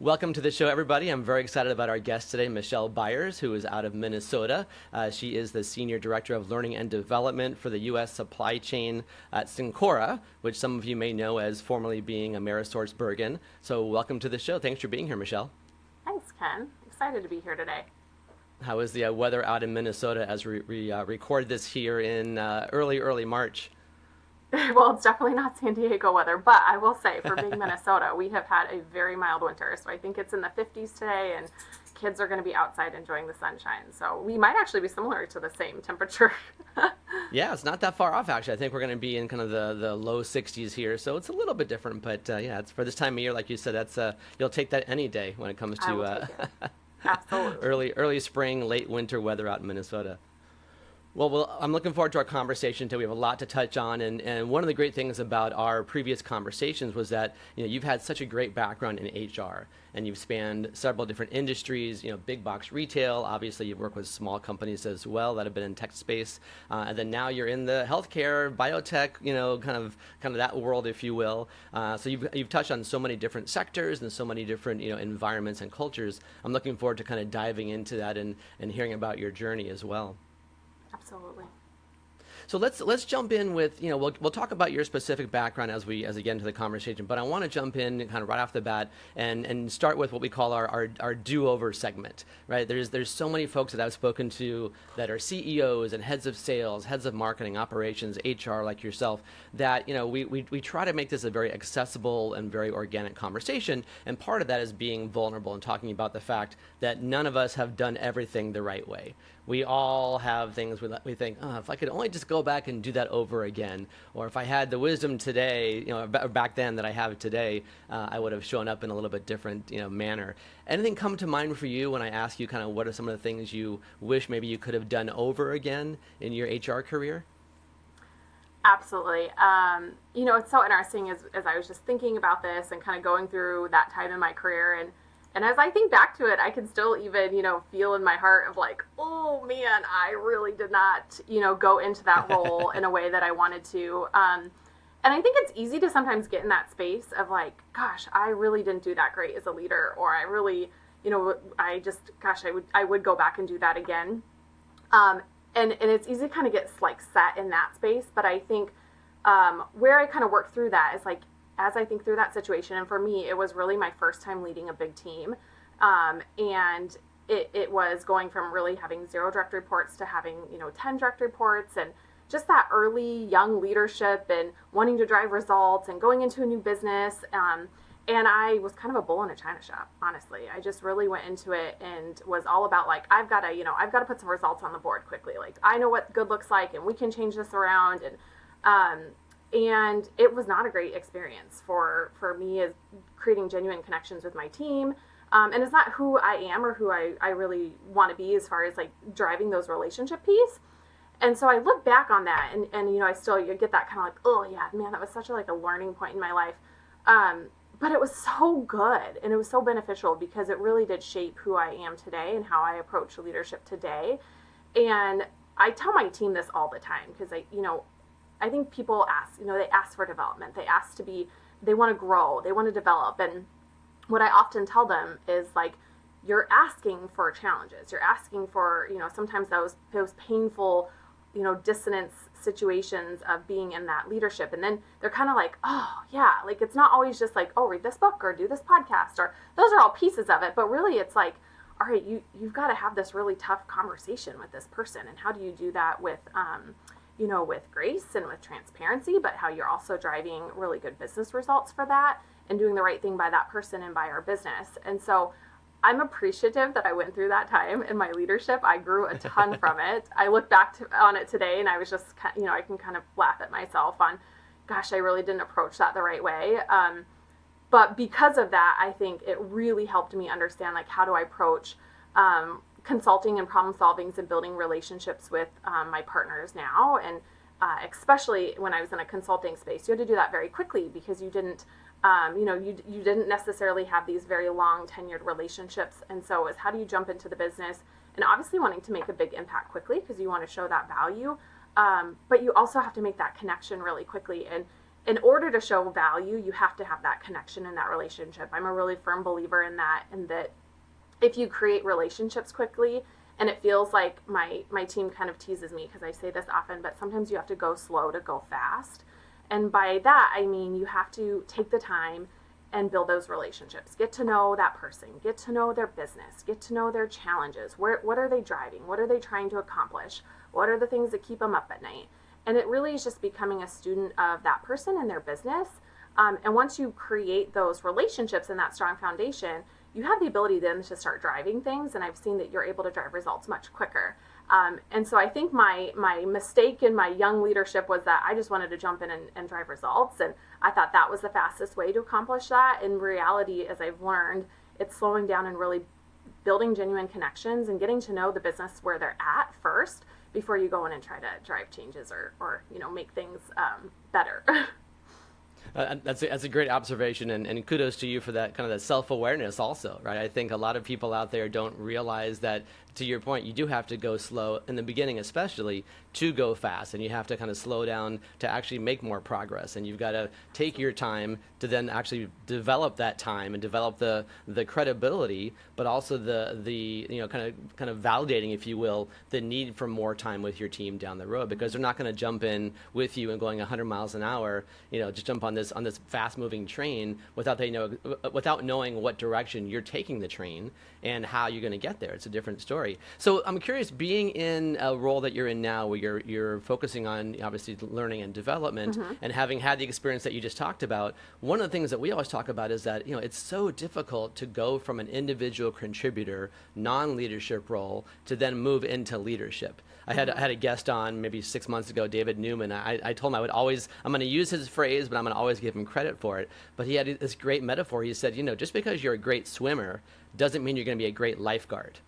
Welcome to the show, everybody. I'm very excited about our guest today, Michelle Byers, who is out of Minnesota. She is the Senior Director of Learning and Development for the U.S. Supply Chain at Cencora, which some of you may know as formerly being Amerisource Bergen. So welcome to the show. Thanks for being here, Michelle. Thanks, Ken. Excited to be here today. How is the weather out in Minnesota as we record this here in early March? Well, it's definitely not San Diego weather, but I will say for being Minnesota, we have had a very mild winter. So I think it's in the 50s today, and kids are going to be outside enjoying the sunshine. So we might actually be similar to the same temperature. Yeah, it's not that far off, actually. I think we're going to be in kind of the low 60s here. So it's a little bit different. But yeah, it's for this time of year, like you said, that's you'll take that any day when it comes to Absolutely. early spring, late winter weather out in Minnesota. Well, I'm looking forward to our conversation today. We have a lot to touch on, and one of the great things about our previous conversations was that you've had such a great background in HR, and you've spanned several different industries. Big box retail. Obviously, you've worked with small companies as well that have been in tech space, and then now you're in the healthcare, biotech, kind of that world, if you will. So you've touched on so many different sectors and so many different environments and cultures. I'm looking forward to kind of diving into that and hearing about your journey as well. Absolutely. So let's jump in with we'll talk about your specific background as we get into the conversation, but I want to jump in kind of right off the bat and start with what we call our do-over segment, right? There's so many folks that I've spoken to that are CEOs and heads of sales, heads of marketing, operations, HR, like yourself, that we try to make this a very accessible and very organic conversation, and part of that is being vulnerable and talking about the fact that none of us have done everything the right way. We all have things we think, if I could only just go back and do that over again, or if I had the wisdom today, back then that I have today, I would have shown up in a little bit different, manner. Anything come to mind for you when I ask you kind of what are some of the things you wish maybe you could have done over again in your HR career? Absolutely. It's so interesting as I was just thinking about this and kind of going through that time in my career, and as I think back to it, I can still even, feel in my heart of like, oh man, I really did not, go into that role in a way that I wanted to. And I think it's easy to sometimes get in that space of like, gosh, I really didn't do that great as a leader, or I really, I would go back and do that again. And it's easy to kind of get like set in that space. But I think where I kind of work through that is like, as I think through that situation, and for me, it was really my first time leading a big team. And it was going from really having 0 direct reports to having, 10 direct reports, and just that early young leadership and wanting to drive results and going into a new business. And I was kind of a bull in a china shop, honestly. I just really went into it and was all about like, I've got to put some results on the board quickly. Like, I know what good looks like, and we can change this around. And it was not a great experience for me as creating genuine connections with my team. And it's not who I am or who I really want to be as far as like driving those relationship piece. And so I look back on that and I still, you get that kind of like, oh yeah, man, that was such a learning point in my life. But it was so good and it was so beneficial because it really did shape who I am today and how I approach leadership today. And I tell my team this all the time because I think people ask, they ask for development. They want to grow, they want to develop. And what I often tell them is like, you're asking for challenges. You're asking for, sometimes those painful, dissonance situations of being in that leadership. And then they're kind of like, oh yeah, like it's not always just like, oh, read this book or do this podcast, or those are all pieces of it. But really it's like, all right, you've got to have this really tough conversation with this person. And how do you do that with, with grace and with transparency, but how you're also driving really good business results for that and doing the right thing by that person and by our business. And so I'm appreciative that I went through that time in my leadership. I grew a ton from it. I look back on it today and I was just, I can kind of laugh at myself on, gosh, I really didn't approach that the right way. But because of that, I think it really helped me understand like how do I approach consulting and problem solving and building relationships with my partners now. And especially when I was in a consulting space, you had to do that very quickly because you didn't, you didn't necessarily have these very long tenured relationships. And so it's how do you jump into the business and obviously wanting to make a big impact quickly because you want to show that value. But you also have to make that connection really quickly. in order to show value, you have to have that connection in that relationship. I'm a really firm believer in that, and that if you create relationships quickly, and it feels like my team kind of teases me because I say this often, but sometimes you have to go slow to go fast. And by that, I mean you have to take the time and build those relationships. Get to know that person, get to know their business, get to know their challenges. What are they driving? What are they trying to accomplish? What are the things that keep them up at night? And it really is just becoming a student of that person and their business. And once you create those relationships and that strong foundation, you have the ability then to start driving things. And I've seen that you're able to drive results much quicker. And so I think my mistake in my young leadership was that I just wanted to jump in and drive results. And I thought that was the fastest way to accomplish that. In reality, as I've learned, it's slowing down and really building genuine connections and getting to know the business where they're at first before you go in and try to drive changes or make things better. That's a great observation, and kudos to you for that kind of that self-awareness also, right? I think a lot of people out there don't realize that, to your point, you do have to go slow in the beginning, especially to go fast, and you have to kind of slow down to actually make more progress, and you've got to take your time to then actually develop that time and develop the credibility, but also the kind of validating, if you will, the need for more time with your team down the road, because they're not going to jump in with you and going 100 miles an hour, just jump on this fast moving train without knowing what direction you're taking the train and how you're going to get there. It's a different story. So I'm curious, being in a role that you're in now, where you're focusing on obviously learning and development, and having had the experience that you just talked about, one of the things that we always talk about is that it's so difficult to go from an individual contributor, non-leadership role to then move into leadership. I had a guest on maybe 6 months ago, David Newman. I told him I'm going to use his phrase, but I'm going to always give him credit for it. But he had this great metaphor. He said, just because you're a great swimmer doesn't mean you're going to be a great lifeguard.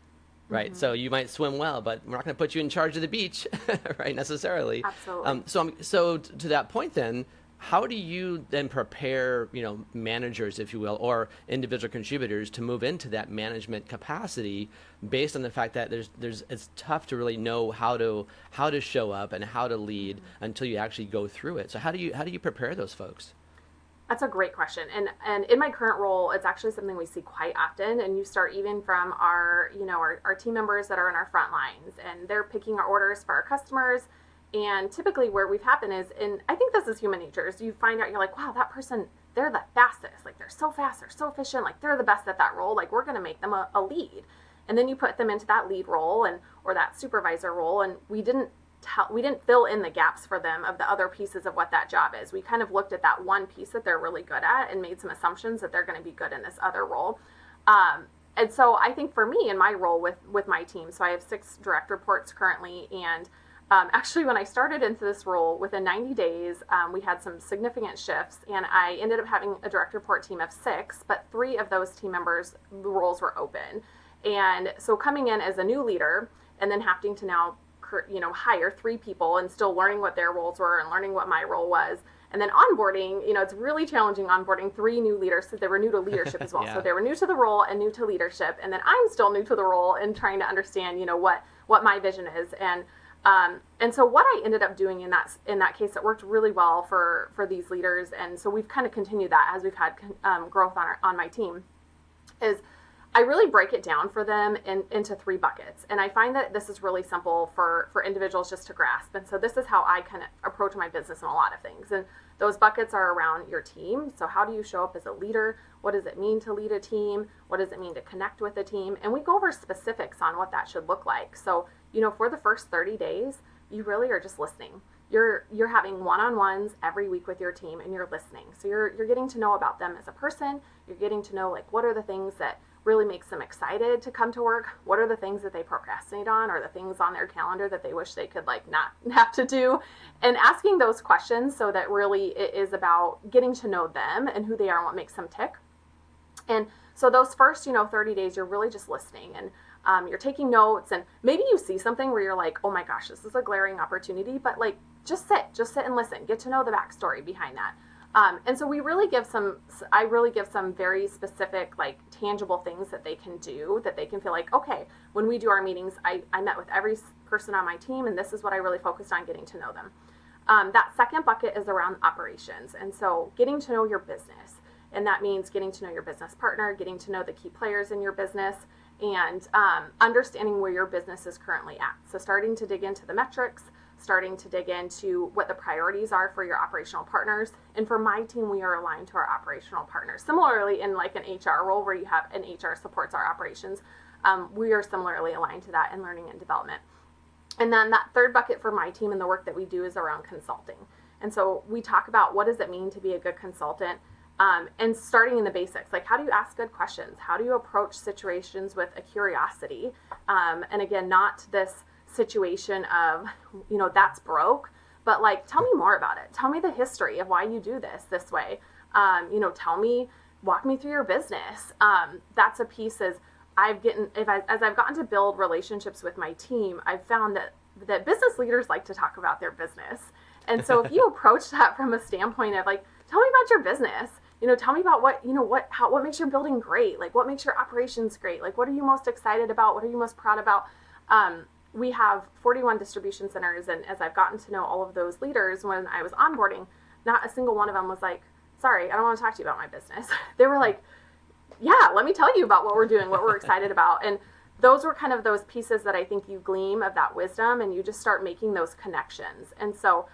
Right. So you might swim well, but we're not going to put you in charge of the beach, right, necessarily. Absolutely. So to that point then, how do you then prepare, managers, if you will, or individual contributors to move into that management capacity based on the fact that it's tough to really know how to show up and how to lead until you actually go through it. So how do you prepare those folks? That's a great question. And in my current role, it's actually something we see quite often. And you start even from our team members that are in our front lines, and they're picking our orders for our customers. And typically where we've happened is, and I think this is human nature, is you find out, you're like, wow, that person, they're the fastest. Like, they're so fast, they're so efficient, like they're the best at that role. Like, we're going to make them a lead. And then you put them into that lead role or that supervisor role. And we didn't fill in the gaps for them of the other pieces of what that job is. We kind of looked at that one piece that they're really good at and made some assumptions that they're going to be good in this other role. And so I think for me in my role with my team, so I have 6 direct reports currently, and actually when I started into this role, within 90 days, we had some significant shifts, and I ended up having a direct report team of 6, but 3 of those team members, the roles were open. And so coming in as a new leader and then having to now hire 3 people and still learning what their roles were and learning what my role was. And then onboarding, it's really challenging onboarding 3 new leaders because they were new to leadership as well. Yeah. So they were new to the role and new to leadership. And then I'm still new to the role and trying to understand, what my vision is. And so what I ended up doing in that case, it worked really well for these leaders. And so we've kind of continued that as we've had growth on my team, is I really break it down for them into 3 buckets. And I find that this is really simple for individuals just to grasp. And so this is how I kind of approach my business in a lot of things. And those buckets are around your team. So how do you show up as a leader? What does it mean to lead a team? What does it mean to connect with a team? And we go over specifics on what that should look like. So, for the first 30 days, you really are just listening. You're having one-on-ones every week with your team, and you're listening. So you're getting to know about them as a person. You're getting to know, what are the things that really makes them excited to come to work? What are the things that they procrastinate on, or the things on their calendar that they wish they could not have to do? And asking those questions so that really it is about getting to know them and who they are and what makes them tick. And so those first, 30 days, you're really just listening, and you're taking notes, and maybe you see something where you're like, oh my gosh, this is a glaring opportunity, but just sit and listen, get to know the backstory behind that. And so I really give some very specific, tangible things that they can do, that they can feel like, okay, when we do our meetings, I met with every person on my team, and this is what I really focused on, getting to know them. That second bucket is around operations. And so getting to know your business. And that means getting to know your business partner, getting to know the key players in your business, and understanding where your business is currently at. So starting to dig into the metrics, starting to dig into what the priorities are for your operational partners. And for my team, we are aligned to our operational partners. Similarly, in like an HR role where you have an HR supports our operations, we are similarly aligned to that in learning and development. And then that third bucket for my team and the work that we do is around consulting. And so we talk about what does it mean to be a good consultant, and starting in the basics, like how do you ask good questions? How do you approach situations with a curiosity? And again, not this situation of, that's broke, but like, tell me more about it. Tell me the history of why you do this way. Walk me through your business. That's a piece as I've gotten to build relationships with my team, I've found that business leaders like to talk about their business. And so if you approach that from a standpoint of like, tell me about your business, tell me about what makes your building great? Like what makes your operations great? Like what are you most excited about? What are you most proud about? We have 41 distribution centers. And as I've gotten to know all of those leaders, when I was onboarding, not a single one of them was like, sorry, I don't want to talk to you about my business. They were like, yeah, let me tell you about what we're doing, what we're excited about. And those were kind of those pieces that I think you glean of that wisdom, and you just start making those connections. And so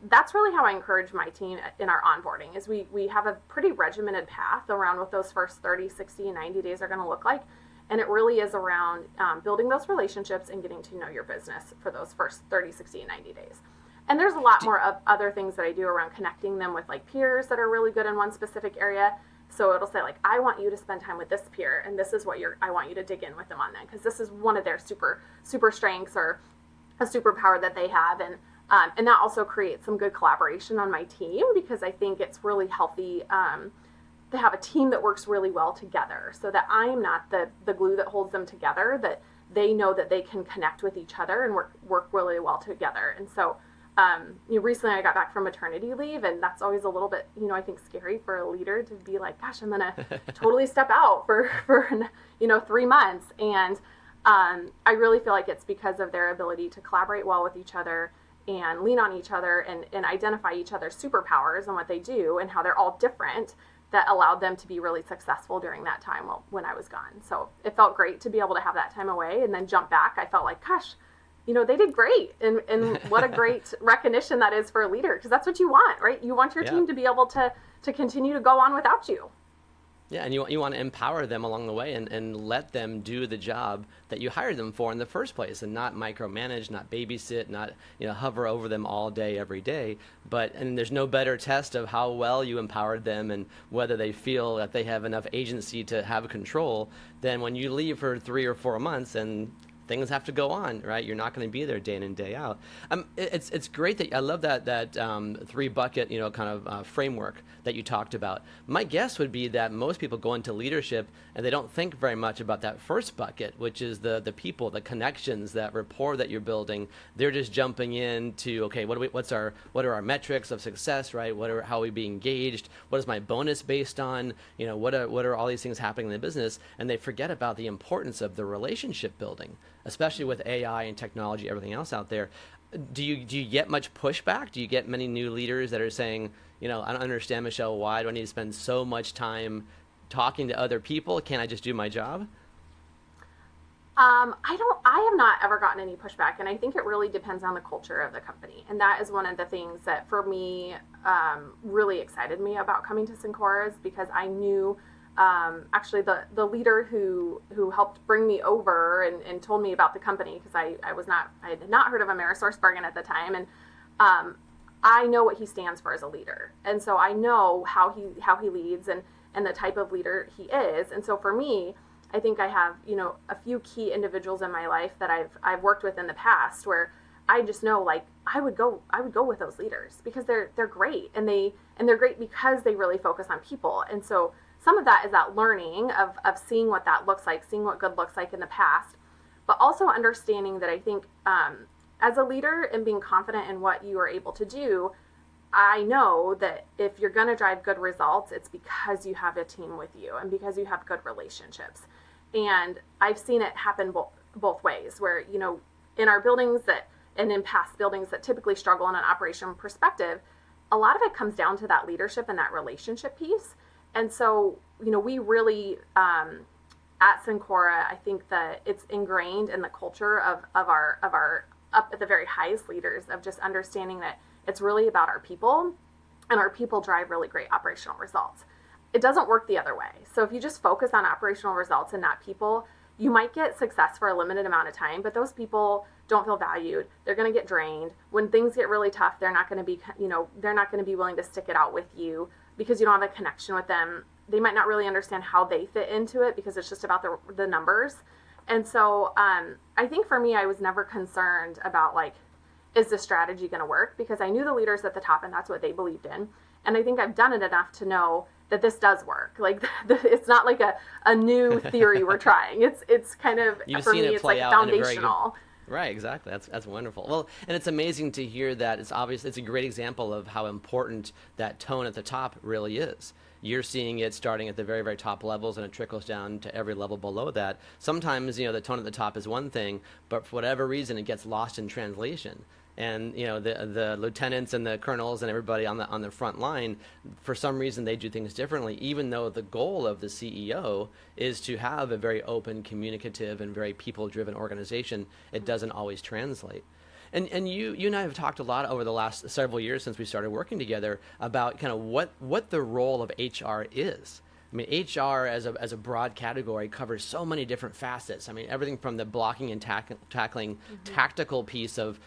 that's really how I encourage my team in our onboarding is we have a pretty regimented path around what those first 30, 60, 90 days are going to look like. And it really is around building those relationships and getting to know your business for those first 30, 60, and 90 days. And there's a lot more of other things that I do around connecting them with like peers that are really good in one specific area. So it'll say like, I want you to spend time with this peer, and this is what I want you to dig in with them on that, because this is one of their super strengths or a superpower that they have. And that also creates some good collaboration on my team, because I think it's really healthy to have a team that works really well together, so that I'm not the glue that holds them together, that they know that they can connect with each other and work really well together. And so recently I got back from maternity leave, and that's always a little bit, I think scary for a leader to be like, gosh, I'm going to totally step out for 3 months. And I really feel like it's because of their ability to collaborate well with each other and lean on each other and identify each other's superpowers and what they do and how they're all different, that allowed them to be really successful during that time when I was gone. So it felt great to be able to have that time away and then jump back. I felt like, gosh, they did great. And what a great recognition that is for a leader, because that's what you want, right? You want your team to be able to continue to go on without you. Yeah, and you want to empower them along the way and let them do the job that you hired them for in the first place, and not micromanage, not babysit, not hover over them all day, every day. And there's no better test of how well you empowered them and whether they feel that they have enough agency to have control than when you leave for 3 or 4 months and things have to go on, right? You're not going to be there day in and day out. It's great that I love that 3-bucket kind of framework that you talked about. My guess would be that most people go into leadership and they don't think very much about that first bucket, which is the people, the connections, that rapport that you're building. They're just jumping into, okay, what are our metrics of success, right? How are we being engaged? What is my bonus based on? What are all these things happening in the business? And they forget about the importance of the relationship building, especially with AI and technology, everything else out there. Do you get much pushback? Do you get many new leaders that are saying, I don't understand, Michelle, why do I need to spend so much time talking to other people? Can't I just do my job? I have not ever gotten any pushback, and I think it really depends on the culture of the company. And that is one of the things that for me really excited me about coming to Cencora, is because I knew actually the leader who helped bring me over and told me about the company, because I had not heard of AmerisourceBergen at the time, and I know what he stands for as a leader, and so I know how he leads and the type of leader he is. And so for me, I think I have a few key individuals in my life that I've worked with in the past, where I just know, like, I would go with those leaders because they're great, and they're great because they really focus on people. And so some of that is that learning of seeing what that looks like, seeing what good looks like in the past, but also understanding that I think as a leader and being confident in what you are able to do, I know that if you're going to drive good results, it's because you have a team with you and because you have good relationships. And I've seen it happen both ways, where, in our buildings that and in past buildings that typically struggle in an operation perspective, a lot of it comes down to that leadership and that relationship piece. And so, we really, at Cencora, I think that it's ingrained in the culture of our up at the very highest leaders, of just understanding that it's really about our people, and our people drive really great operational results. It doesn't work the other way. So if you just focus on operational results and not people, you might get success for a limited amount of time, but those people don't feel valued. They're going to get drained. When things get really tough, they're not going to be, they're not going to be willing to stick it out with you because you don't have a connection with them. They might not really understand how they fit into it because it's just about the numbers. And so I think for me, I was never concerned about is the strategy going to work? Because I knew the leaders at the top and that's what they believed in. And I think I've done it enough to know that this does work. It's not like a new theory we're trying. It's kind of, You've for seen me, it it's play like out foundational. Right, exactly. That's wonderful. Well, and it's amazing to hear that. It's obvious. It's a great example of how important that tone at the top really is. You're seeing it starting at the very, very top levels, and it trickles down to every level below that. Sometimes, the tone at the top is one thing, but for whatever reason, it gets lost in translation. And the lieutenants and the colonels and everybody on the front line, for some reason they do things differently, even though the goal of the CEO is to have a very open, communicative, and very people-driven organization. It doesn't always translate. And you and I have talked a lot over the last several years since we started working together about kind of what the role of HR is. I mean, HR as a broad category covers so many different facets. I mean, everything from the blocking and tackling tactical piece of,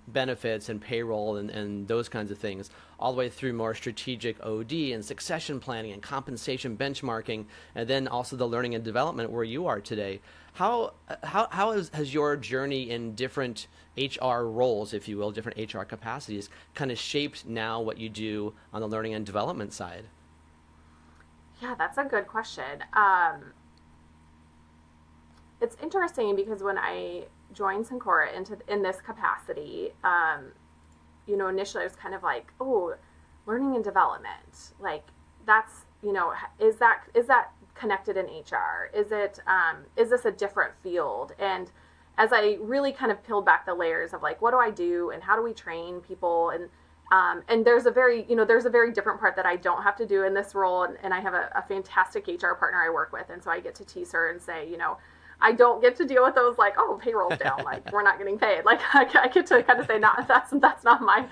benefits and payroll and those kinds of things, all the way through more strategic OD and succession planning and compensation benchmarking, and then also the learning and development where you are today. How has your journey in different HR roles, if you will, different HR capacities, kind of shaped now what you do on the learning and development side? Yeah, that's a good question. It's interesting because when I joined Cencora in this capacity, initially I was kind of like, oh, learning and development, that's, is that connected in HR? Is this a different field? And as I really kind of peeled back the layers of what do I do and how do we train people, and there's a very different part that I don't have to do in this role. And I have a fantastic HR partner I work with. And so I get to tease her and say, I don't get to deal with those payroll's down, we're not getting paid. I get to kind of say, that's not my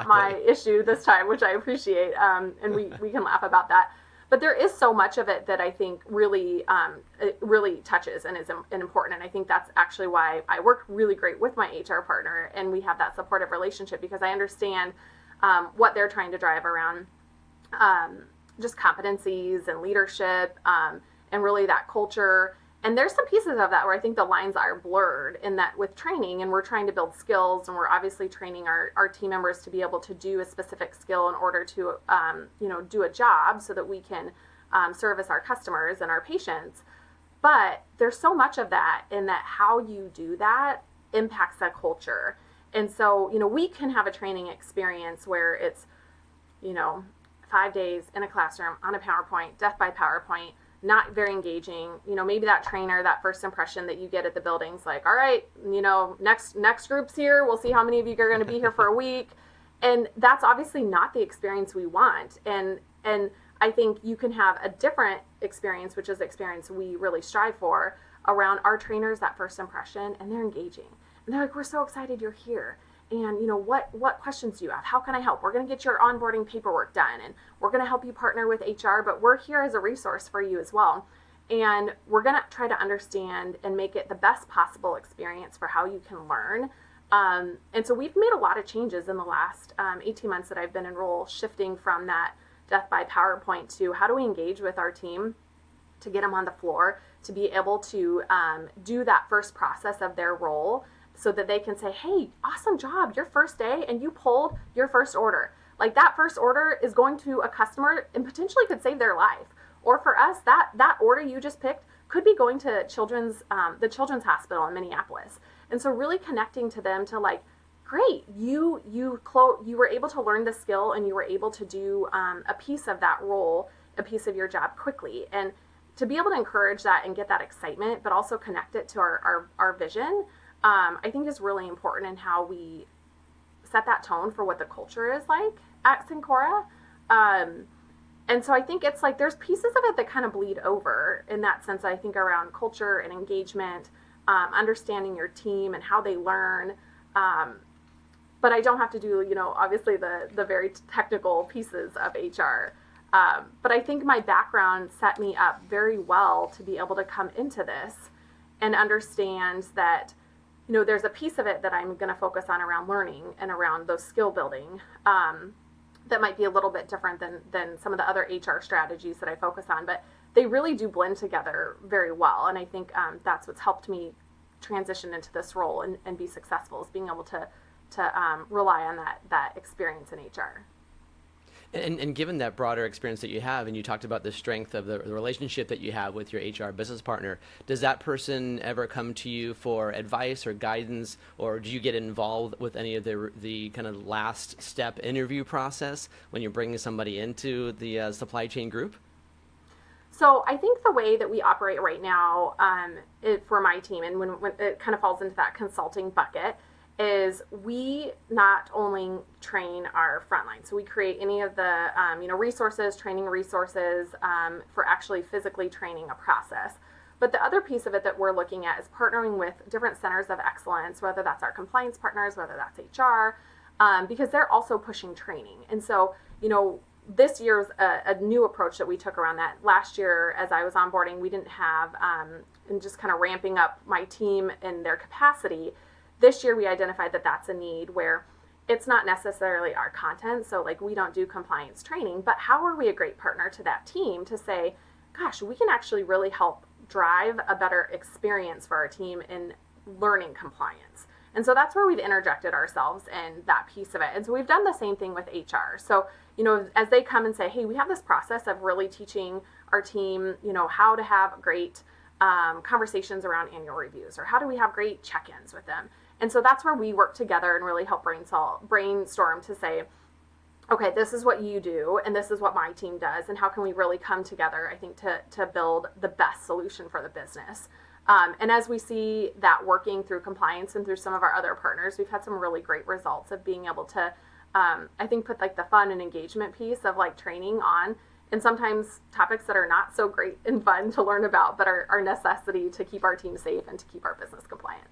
my issue this time, which I appreciate. And we can laugh about that. But there is so much of it that I think really touches and is important. And I think that's actually why I work really great with my HR partner, and we have that supportive relationship, because I understand what they're trying to drive around just competencies and leadership, and really that culture. And there's some pieces of that where I think the lines are blurred in that with training, and we're trying to build skills, and we're obviously training our team members to be able to do a specific skill in order to, do a job so that we can service our customers and our patients. But there's so much of that in that how you do that impacts that culture. And so, we can have a training experience where it's, 5 days in a classroom on a PowerPoint, death by PowerPoint, not very engaging. Maybe that trainer, that first impression that you get at the building's all right, next group's here. We'll see how many of you are going to be here for a week. And that's obviously not the experience we want. And I think you can have a different experience, which is the experience we really strive for around our trainers, that first impression, and they're engaging. And they're we're so excited you're here. And, what questions do you have? How can I help? We're going to get your onboarding paperwork done, and we're going to help you partner with HR, but we're here as a resource for you as well. And we're going to try to understand and make it the best possible experience for how you can learn. And so we've made a lot of changes in the last 18 months that I've been in role, shifting from that death by PowerPoint to how do we engage with our team to get them on the floor, to be able to do that first process of their role, so that they can say, hey, awesome job, your first day, and you pulled your first order. That first order is going to a customer and potentially could save their life. Or for us, that order you just picked could be going to the Children's Hospital in Minneapolis. And so really connecting to them to great, you were able to learn the skill, and you were able to do a piece of that role, a piece of your job quickly. And to be able to encourage that and get that excitement, but also connect it to our vision, I think is really important in how we set that tone for what the culture is like at Cencora. And so I think it's like there's pieces of it that kind of bleed over in that sense, I think, around culture and engagement, understanding your team and how they learn. But I don't have to do, obviously the very technical pieces of HR. But I think my background set me up very well to be able to come into this and understand that, there's a piece of it that I'm going to focus on around learning and around those skill building that might be a little bit different than some of the other HR strategies that I focus on. But they really do blend together very well. And I think that's what's helped me transition into this role and be successful, is being able to rely on that experience in HR. And given that broader experience that you have, and you talked about the strength of the relationship that you have with your HR business partner, does that person ever come to you for advice or guidance, or do you get involved with any of the kind of last step interview process when you're bringing somebody into the supply chain group? So I think the way that we operate right now for my team, and when it kind of falls into that consulting bucket, is we not only train our frontline, so we create any of the resources, training resources for actually physically training a process. But the other piece of it that we're looking at is partnering with different centers of excellence, whether that's our compliance partners, whether that's HR, because they're also pushing training. And so, this year's a new approach that we took around that. Last year, as I was onboarding, we didn't have, and just kind of ramping up my team and their capacity. This year, we identified that that's a need where it's not necessarily our content. So like we don't do compliance training, but how are we a great partner to that team to say, gosh, we can actually really help drive a better experience for our team in learning compliance. And so that's where we've interjected ourselves in that piece of it. And so we've done the same thing with HR. So, as they come and say, hey, we have this process of really teaching our team, how to have great conversations around annual reviews, or how do we have great check-ins with them. And so that's where we work together and really help brainstorm to say, okay, this is what you do, and this is what my team does, and how can we really come together, I think, to build the best solution for the business. And as we see that working through compliance and through some of our other partners, we've had some really great results of being able to, I think, put like the fun and engagement piece of like training on, and sometimes topics that are not so great and fun to learn about, but are necessity to keep our team safe and to keep our business compliant.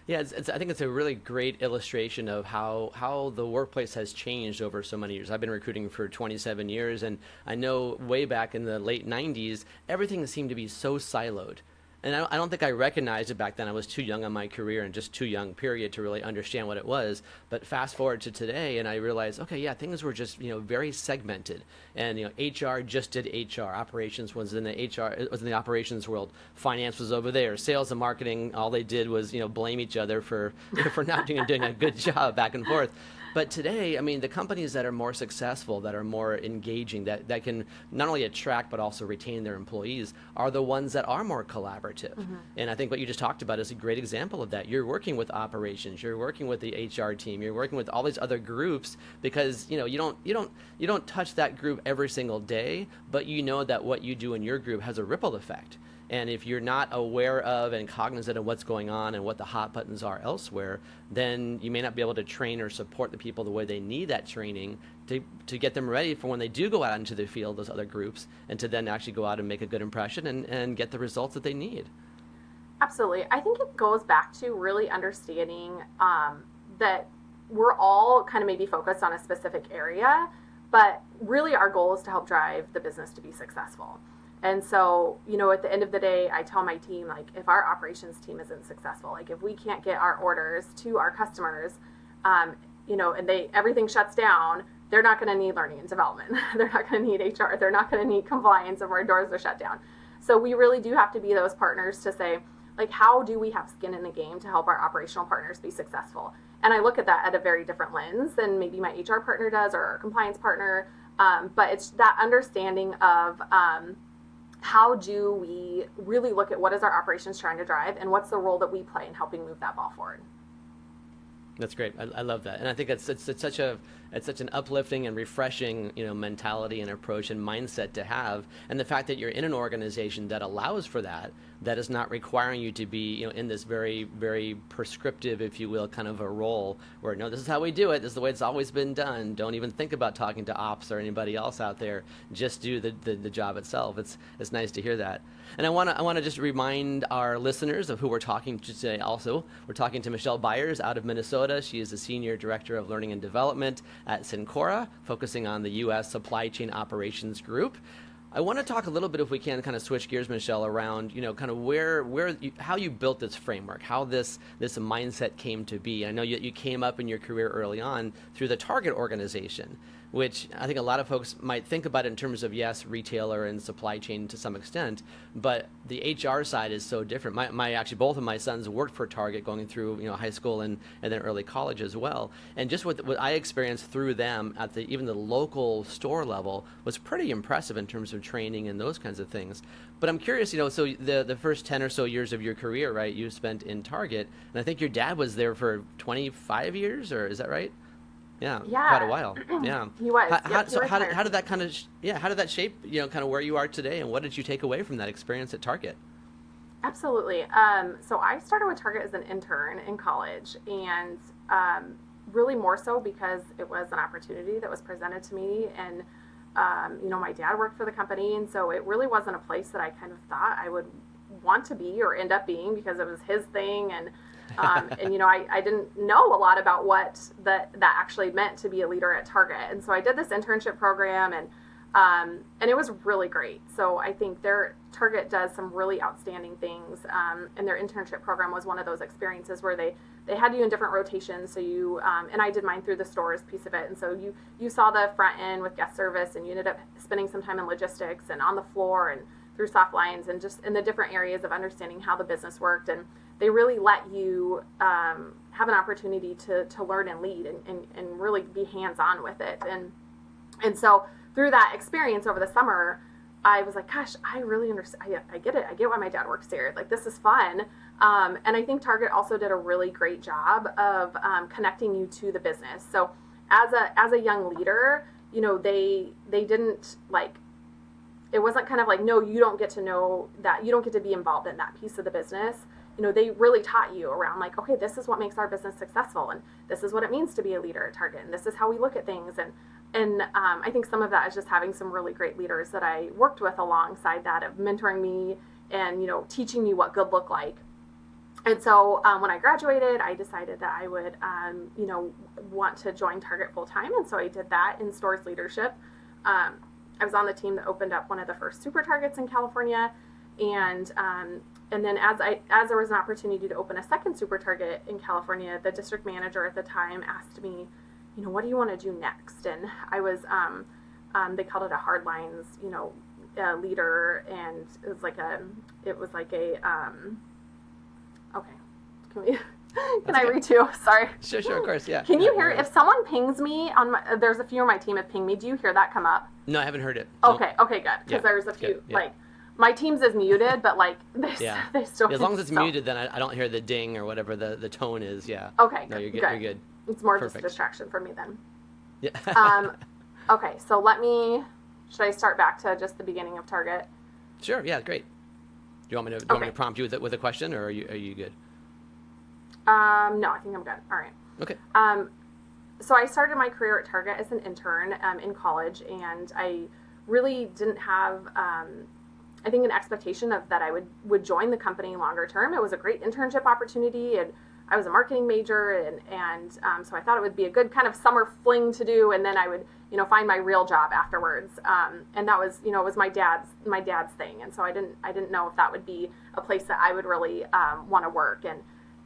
Yeah, I think it's a really great illustration of how the workplace has changed over so many years. I've been recruiting for 27 years, and I know way back in the late 90s, everything seemed to be so siloed. And I don't think I recognized it back then. I was too young in my career and just too young, period, to really understand what it was. But fast forward to today, and I realized, okay, yeah, things were just very segmented. And HR just did HR. Operations was in the HR. It was in the operations world. Finance was over there. Sales and marketing, all they did was blame each other for not doing a good job back and forth. But today, the companies that are more successful, that are more engaging, that can not only attract but also retain their employees, are the ones that are more collaborative. Mm-hmm. And I think what you just talked about is a great example of that. You're working with operations, you're working with the HR team, you're working with all these other groups because you don't touch that group every single day, but you know that what you do in your group has a ripple effect. And if you're not aware of and cognizant of what's going on and what the hot buttons are elsewhere, then you may not be able to train or support the people the way they need that training to get them ready for when they do go out into the field, those other groups, and to then actually go out and make a good impression and get the results that they need. Absolutely. I think it goes back to really understanding that we're all kind of maybe focused on a specific area, but really our goal is to help drive the business to be successful. And so, at the end of the day, I tell my team, like, if our operations team isn't successful, like if we can't get our orders to our customers, and everything shuts down, they're not going to need learning and development. They're not going to need HR. They're not going to need compliance if our doors are shut down. So we really do have to be those partners to say, like, how do we have skin in the game to help our operational partners be successful? And I look at that at a very different lens than maybe my HR partner does or our compliance partner. But it's that understanding of how do we really look at what is our operations trying to drive and what's the role that we play in helping move that ball forward. That's great. I love that. And I think it's such a It's such an uplifting and refreshing, mentality and approach and mindset to have. And the fact that you're in an organization that allows for that is not requiring you to be, in this very, very prescriptive, if you will, kind of a role where, no, this is how we do it. This is the way it's always been done. Don't even think about talking to ops or anybody else out there. Just do the job itself. It's nice to hear that. And I want to just remind our listeners of who we're talking to today also. We're talking to Michelle Byers out of Minnesota. She is the Senior Director of Learning and Development at Cencora, focusing on the U.S. Supply Chain Operations Group. I want to talk a little bit, if we can, kind of switch gears, Michelle, around, kind of how you built this framework, how this mindset came to be. I know you came up in your career early on through the Target organization, which I think a lot of folks might think about in terms of, yes, retailer and supply chain to some extent, but the HR side is so different. Actually, both of my sons worked for Target going through, high school and then early college as well. And just what I experienced through them at even the local store level was pretty impressive in terms of training and those kinds of things. But I'm curious, so the first 10 or so years of your career, right, you spent in Target, and I think your dad was there for 25 years, or is that right? Yeah, quite a while. Yeah, he was. How did that kind of how did that shape kind of where you are today, and what did you take away from that experience at Target? Absolutely. So I started with Target as an intern in college, and really more so because it was an opportunity that was presented to me, and my dad worked for the company, and so it really wasn't a place that I kind of thought I would want to be or end up being because it was his thing, and I didn't know a lot about what that actually meant to be a leader at Target. And so I did this internship program, and it was really great. So I think Target does some really outstanding things, and their internship program was one of those experiences where they had you in different rotations. So you, and I did mine through the stores piece of it. And so you saw the front end with guest service, and you ended up spending some time in logistics and on the floor and through soft lines and just in the different areas of understanding how the business worked. And they really let you have an opportunity to learn and lead and really be hands-on with it. And so through that experience over the summer, I was like, gosh, I really understand. I get it. I get why my dad works here. Like, this is fun. And I think Target also did a really great job of connecting you to the business. So as a young leader, they didn't it wasn't kind of like, no, you don't get to know that, you don't get to be involved in that piece of the business. They really taught you around okay, this is what makes our business successful, and this is what it means to be a leader at Target, and this is how we look at things. And I think some of that is just having some really great leaders that I worked with alongside that, of mentoring me and, teaching me what good looked like. And so when I graduated, I decided that I would, want to join Target full time. And so I did that in stores leadership. I was on the team that opened up one of the first super Targets in California. And then as there was an opportunity to open a second super Target in California, the district manager at the time asked me, what do you want to do next? And I was, they called it a hard lines, leader. And it was like a, okay, can I read you? Sorry. Sure, of course, yeah. Can you hear, if someone pings me there's a few on my team that ping me, do you hear that come up? No, I haven't heard it. Okay, good. Because there's a few, my team's is muted, but they still. As long as it's muted, then I don't hear the ding or whatever the tone is. Yeah. Okay. No, you're good. You're good. It's more Perfect. just a distraction for me then. Yeah. Okay, so should I start back to just the beginning of Target? Sure. Yeah. Great. Do you want me to prompt you with a question, or are you good? No, I think I'm good. All right. Okay. So I started my career at Target as an intern in college, and I really didn't have, I think, an expectation of that I would join the company longer term. It was a great internship opportunity, and I was a marketing major, and so I thought it would be a good kind of summer fling to do, and then I would, find my real job afterwards. And that was, it was my dad's thing, and so I didn't know if that would be a place that I would really want to work. And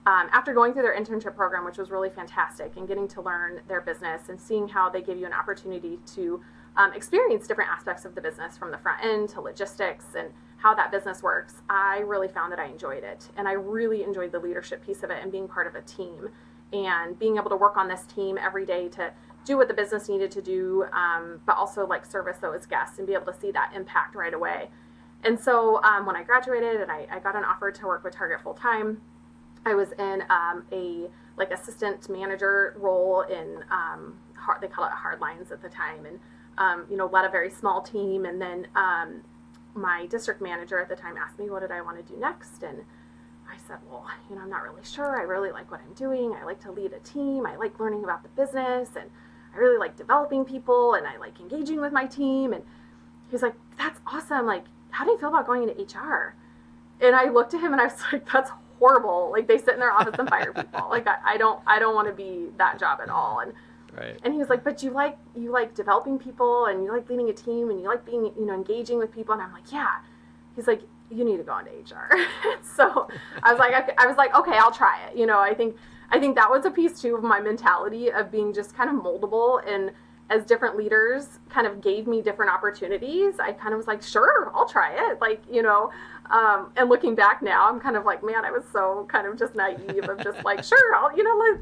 after going through their internship program, which was really fantastic, and getting to learn their business and seeing how they give you an opportunity to experience different aspects of the business, from the front end to logistics and how that business works, I really found that I enjoyed it. And I really enjoyed the leadership piece of it and being part of a team and being able to work on this team every day to do what the business needed to do, but also service those guests and be able to see that impact right away. And so when I graduated and I got an offer to work with Target full time, I was in a assistant manager role in hard, they call it hard lines at the time, and led a very small team. And then my district manager at the time asked me what did I want to do next, and I said, well, I'm not really sure. I really like what I'm doing. I like to lead a team. I like learning about the business, and I really like developing people, and I like engaging with my team. And he's like, that's awesome. Like, how do you feel about going into HR? And I looked at him and I was like, that's horrible. Like, they sit in their office and fire people. Like, I don't want to be that job at all. And right. And he was like, but you like developing people, and you like leading a team, and you like being, engaging with people. And I'm like, yeah. He's like, you need to go into HR. So I was like, okay, I'll try it. I think that was a piece too of my mentality of being just kind of moldable, and as different leaders kind of gave me different opportunities, I kind of was like, sure, I'll try it. And looking back now, I'm kind of like, man, I was so kind of just naive of just like, sure,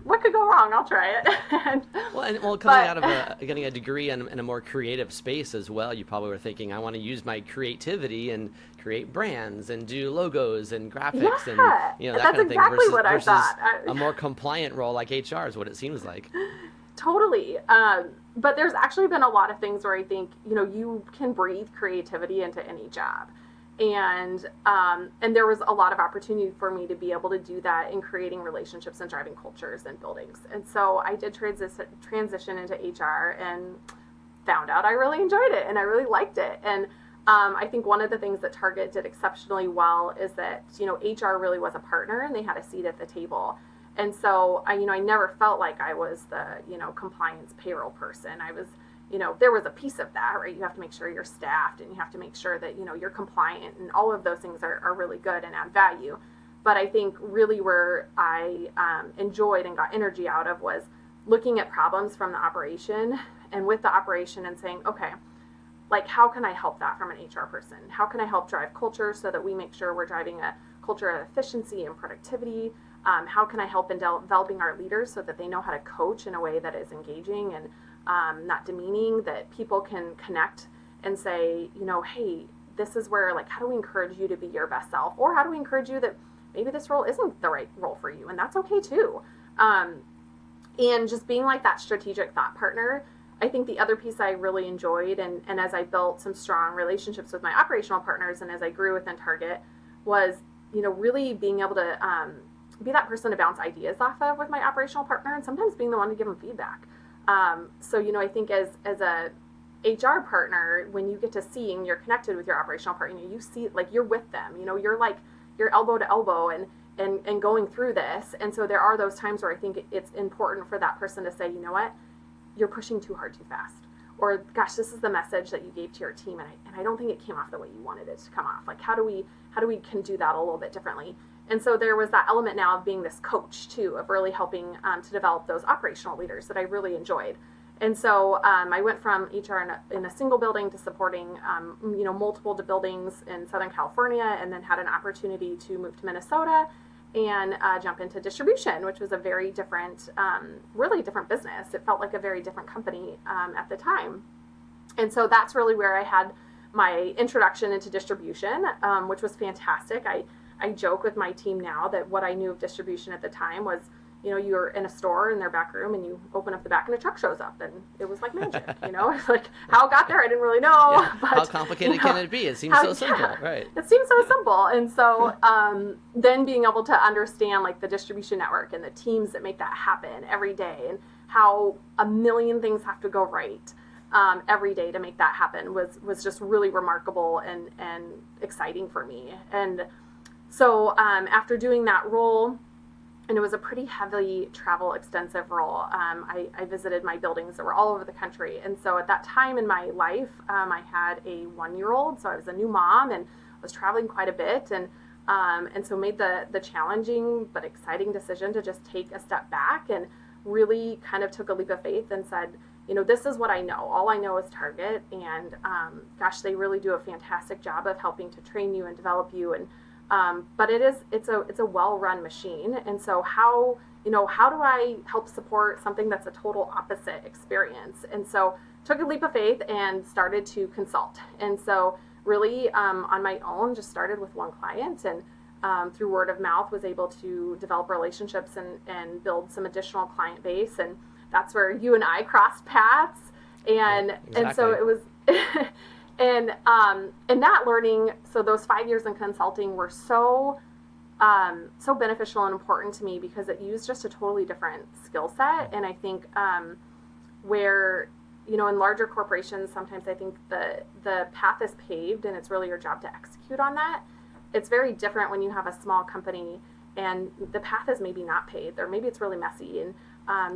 what could go wrong? I'll try it. Coming out of getting a degree in a more creative space as well, you probably were thinking, I want to use my creativity and create brands and do logos and graphics and that kind of thing versus a more compliant role like HR is what it seems like. Totally. But there's actually been a lot of things where I think, you can breathe creativity into any job. And there was a lot of opportunity for me to be able to do that in creating relationships and driving cultures and buildings. And so I did transition into HR and found out I really enjoyed it and I really liked it. And I think one of the things that Target did exceptionally well is that, HR really was a partner and they had a seat at the table. And so I never felt like I was the, compliance payroll person. I was, there was a piece of that, right? You have to make sure you're staffed, and you have to make sure that, you're compliant, and all of those things are really good and add value. But I think really where I enjoyed and got energy out of was looking at problems from the operation and with the operation and saying, okay, like, how can I help that from an HR person? How can I help drive culture so that we make sure we're driving a culture of efficiency and productivity? How can I help in developing our leaders so that they know how to coach in a way that is engaging and not demeaning, that people can connect and say, hey, this is where, like, how do we encourage you to be your best self? Or how do we encourage you that maybe this role isn't the right role for you? And that's okay too. And just being like that strategic thought partner. I think the other piece I really enjoyed, and as I built some strong relationships with my operational partners and as I grew within Target, was, really being able to be that person to bounce ideas off of with my operational partner, and sometimes being the one to give them feedback. So, I think as a HR partner, when you get to see and you're connected with your operational partner, you see, like, you're with them, you're like, you're elbow to elbow and going through this. And so there are those times where I think it's important for that person to say, you know what, you're pushing too hard too fast. Or, gosh, this is the message that you gave to your team, and I don't think it came off the way you wanted it to come off. Like, how do we can do that a little bit differently? And so there was that element now of being this coach too, of really helping to develop those operational leaders that I really enjoyed. And so I went from HR in a single building to supporting, multiple buildings in Southern California, and then had an opportunity to move to Minnesota and jump into distribution, which was a very different, really different business. It felt like a very different company at the time. And so that's really where I had my introduction into distribution, which was fantastic. I joke with my team now that what I knew of distribution at the time was, you're in a store in their back room and you open up the back and a truck shows up, and it was like magic, It's like how it got there, I didn't really know. Yeah. But, how complicated can it be? It seems so simple, right? It seems so simple. And so then being able to understand, like, the distribution network and the teams that make that happen every day, and how a million things have to go right every day to make that happen was just really remarkable and exciting for me. And so after doing that role, and it was a pretty heavily travel extensive role, I visited my buildings that were all over the country. And so at that time in my life, I had a 1-year-old, so I was a new mom and was traveling quite a bit, and so made the challenging but exciting decision to just take a step back and really kind of took a leap of faith and said, this is what I know. All I know is Target, and gosh, they really do a fantastic job of helping to train you and develop you. And but it's a well-run machine. And so how do I help support something that's a total opposite experience? And so took a leap of faith and started to consult. And so really on my own, just started with one client, and through word of mouth was able to develop relationships and build some additional client base. And that's where you and I crossed paths. And so it was, and that learning, so those 5 years in consulting were so beneficial and important to me because it used just a totally different skill set. And I think where, in larger corporations, sometimes I think the path is paved and it's really your job to execute on that. It's very different when you have a small company and the path is maybe not paved, or maybe it's really messy, and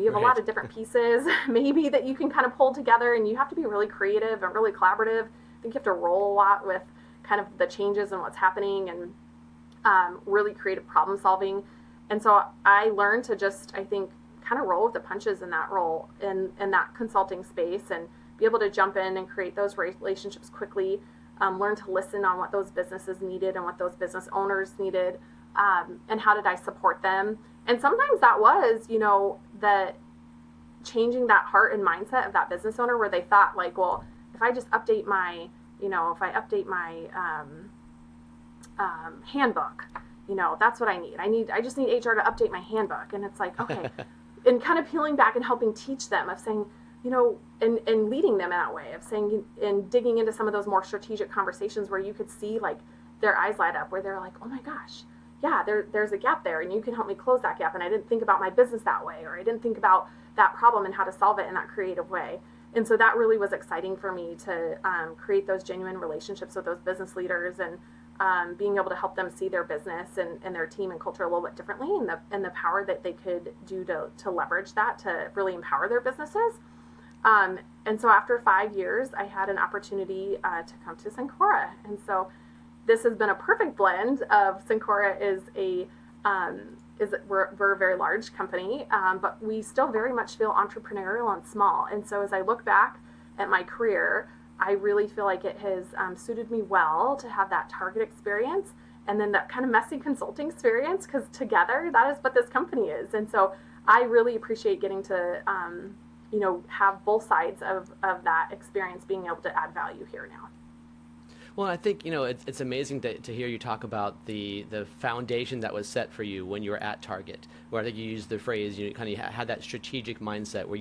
you have a lot of different pieces maybe that you can kind of pull together, and you have to be really creative and really collaborative. I think you have to roll a lot with kind of the changes and what's happening, and really creative problem solving. And so I learned to just, I think, kind of roll with the punches in that role, in that consulting space, and be able to jump in and create those relationships quickly, learn to listen on what those businesses needed and what those business owners needed, and how did I support them. And sometimes that was, the changing that heart and mindset of that business owner, where they thought like, well, if I just update my, handbook, that's what I need. I just need HR to update my handbook. And it's like, okay. And kind of peeling back and helping teach them, of saying, and leading them in that way, of saying, and digging into some of those more strategic conversations where you could see like their eyes light up, where they're like, oh my gosh, yeah, there's a gap there, and you can help me close that gap. And I didn't think about my business that way, or I didn't think about that problem and how to solve it in that creative way. And so that really was exciting for me to create those genuine relationships with those business leaders, and being able to help them see their business and their team and culture a little bit differently, and the power that they could do to leverage that to really empower their businesses. And so after 5 years, I had an opportunity to come to Cencora. And so this has been a perfect blend of Cencora we're a very large company, but we still very much feel entrepreneurial and small. And so as I look back at my career, I really feel like it has suited me well to have that Target experience and then that kind of messy consulting experience, because together that is what this company is. And so I really appreciate getting to have both sides of that experience, being able to add value here now. Well, I think, it's amazing to hear you talk about the foundation that was set for you when you were at Target, where I think you used the phrase, you kind of had that strategic mindset where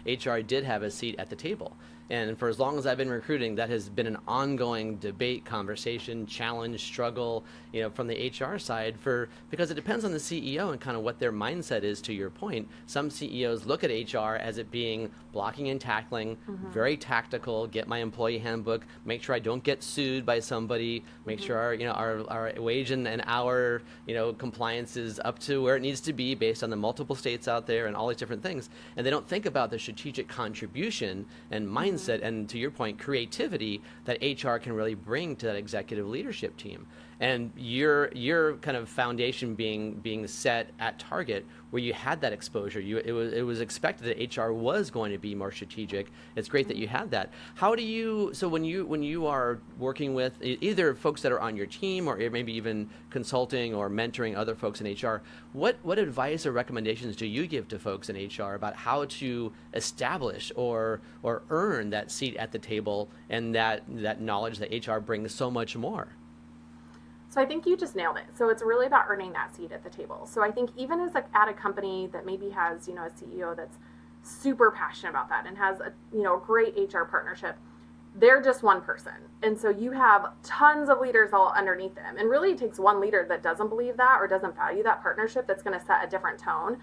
HR did have a seat at the table. And for as long as I've been recruiting, that has been an ongoing debate, conversation, challenge, struggle, from the HR side, because it depends on the CEO and kind of what their mindset is. To your point, some CEOs look at HR as it being blocking and tackling, very tactical, get my employee handbook, make sure I don't get sued by somebody, make sure our wage and hour, compliance is up to where it needs to be based on the multiple states out there and all these different things. And they don't think about the strategic contribution and mindset, and to your point, creativity that HR can really bring to that executive leadership team. And your kind of foundation being set at Target, where you had that exposure, it was expected that HR was going to be more strategic. It's great that you had that. So when you are working with either folks that are on your team, or maybe even consulting or mentoring other folks in HR, what advice or recommendations do you give to folks in HR about how to establish or earn that seat at the table, and that knowledge that HR brings so much more? So I think you just nailed it. So it's really about earning that seat at the table. So I think even at a company that maybe has, a CEO that's super passionate about that and has a great HR partnership, they're just one person. And so you have tons of leaders all underneath them. And really it takes one leader that doesn't believe that or doesn't value that partnership that's going to set a different tone.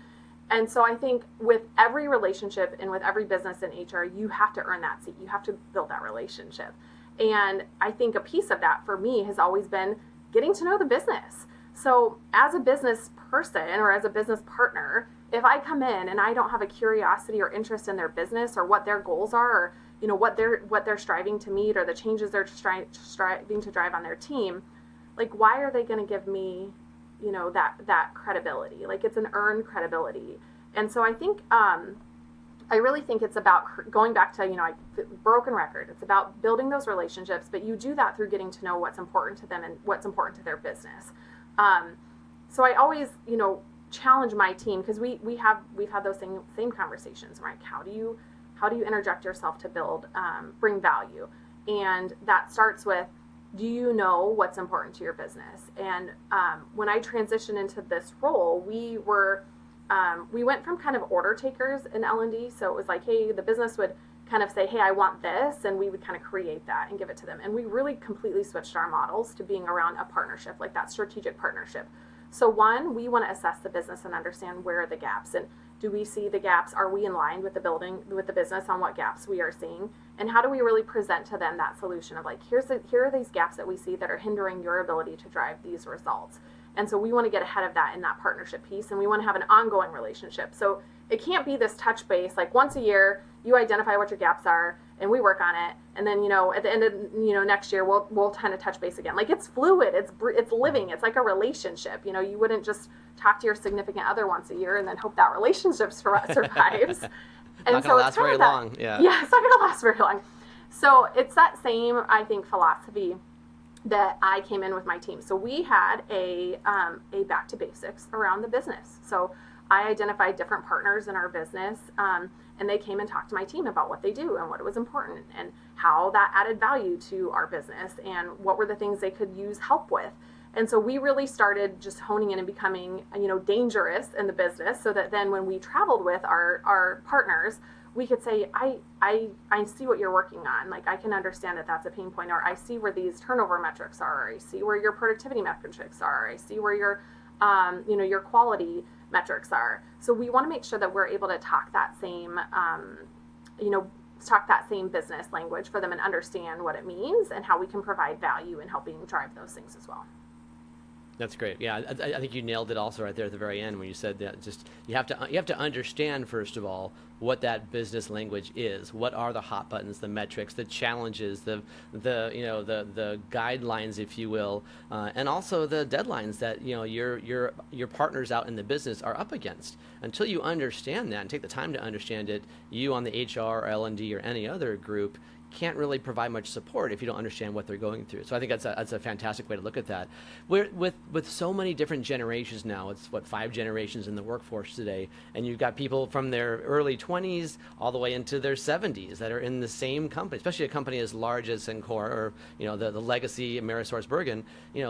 And so I think with every relationship and with every business in HR, you have to earn that seat. You have to build that relationship. And I think a piece of that for me has always been getting to know the business. So as a business person or as a business partner, if I come in and I don't have a curiosity or interest in their business or what their goals are, or what they're striving to meet, or the changes they're striving to drive on their team, like, why are they going to give me that credibility? Like, it's an earned credibility. And so I think I really think it's about going back to, broken record. It's about building those relationships, but you do that through getting to know what's important to them and what's important to their business. So I always, challenge my team, because we've had those same conversations, right? How do you interject yourself to bring value? And that starts with, do you know what's important to your business? And when I transitioned into this role, we were we went from kind of order takers in L&D. So it was like, hey, the business would kind of say, hey, I want this, and we would kind of create that and give it to them. And we really completely switched our models to being around a partnership, like that strategic partnership. So one, we want to assess the business and understand where are the gaps, and do we see the gaps? Are we in line with the business on what gaps we are seeing? And how do we really present to them that solution of like, here are these gaps that we see that are hindering your ability to drive these results. And so we want to get ahead of that in that partnership piece, and we want to have an ongoing relationship. So it can't be this touch base, like once a year, you identify what your gaps are, and we work on it. And then, at the end of, next year, we'll kind of touch base again. Like it's fluid, it's living, it's like a relationship. You wouldn't just talk to your significant other once a year and then hope that relationship survives. And not gonna last very long. Yeah, it's not gonna last very long. So it's that same, I think, philosophy that I came in with my team. So we had a back to basics around the business. So I identified different partners in our business, and they came and talked to my team about what they do and what was important and how that added value to our business and what were the things they could use help with. And so we really started just honing in and becoming, dangerous in the business, so that then when we traveled with our partners, we could say, I see what you're working on. Like, I can understand that that's a pain point, or I see where these turnover metrics are, or I see where your productivity metrics are, or I see where your quality metrics are. So we want to make sure that we're able to talk that same, business language for them and understand what it means and how we can provide value in helping drive those things as well. That's great. Yeah, I think you nailed it also right there at the very end when you said that just you have to understand, first of all, what that business language is. What are the hot buttons, the metrics, the challenges, the guidelines, if you will, and also the deadlines that your partners out in the business are up against. Until you understand that and take the time to understand it, you on the HR or L&D or any other group can't really provide much support if you don't understand what they're going through. So I think that's a fantastic way to look at that. With so many different generations now, it's 5 generations in the workforce today, and you've got people from their early 20s all the way into their 70s that are in the same company, especially a company as large as Cencora or the legacy AmerisourceBergen.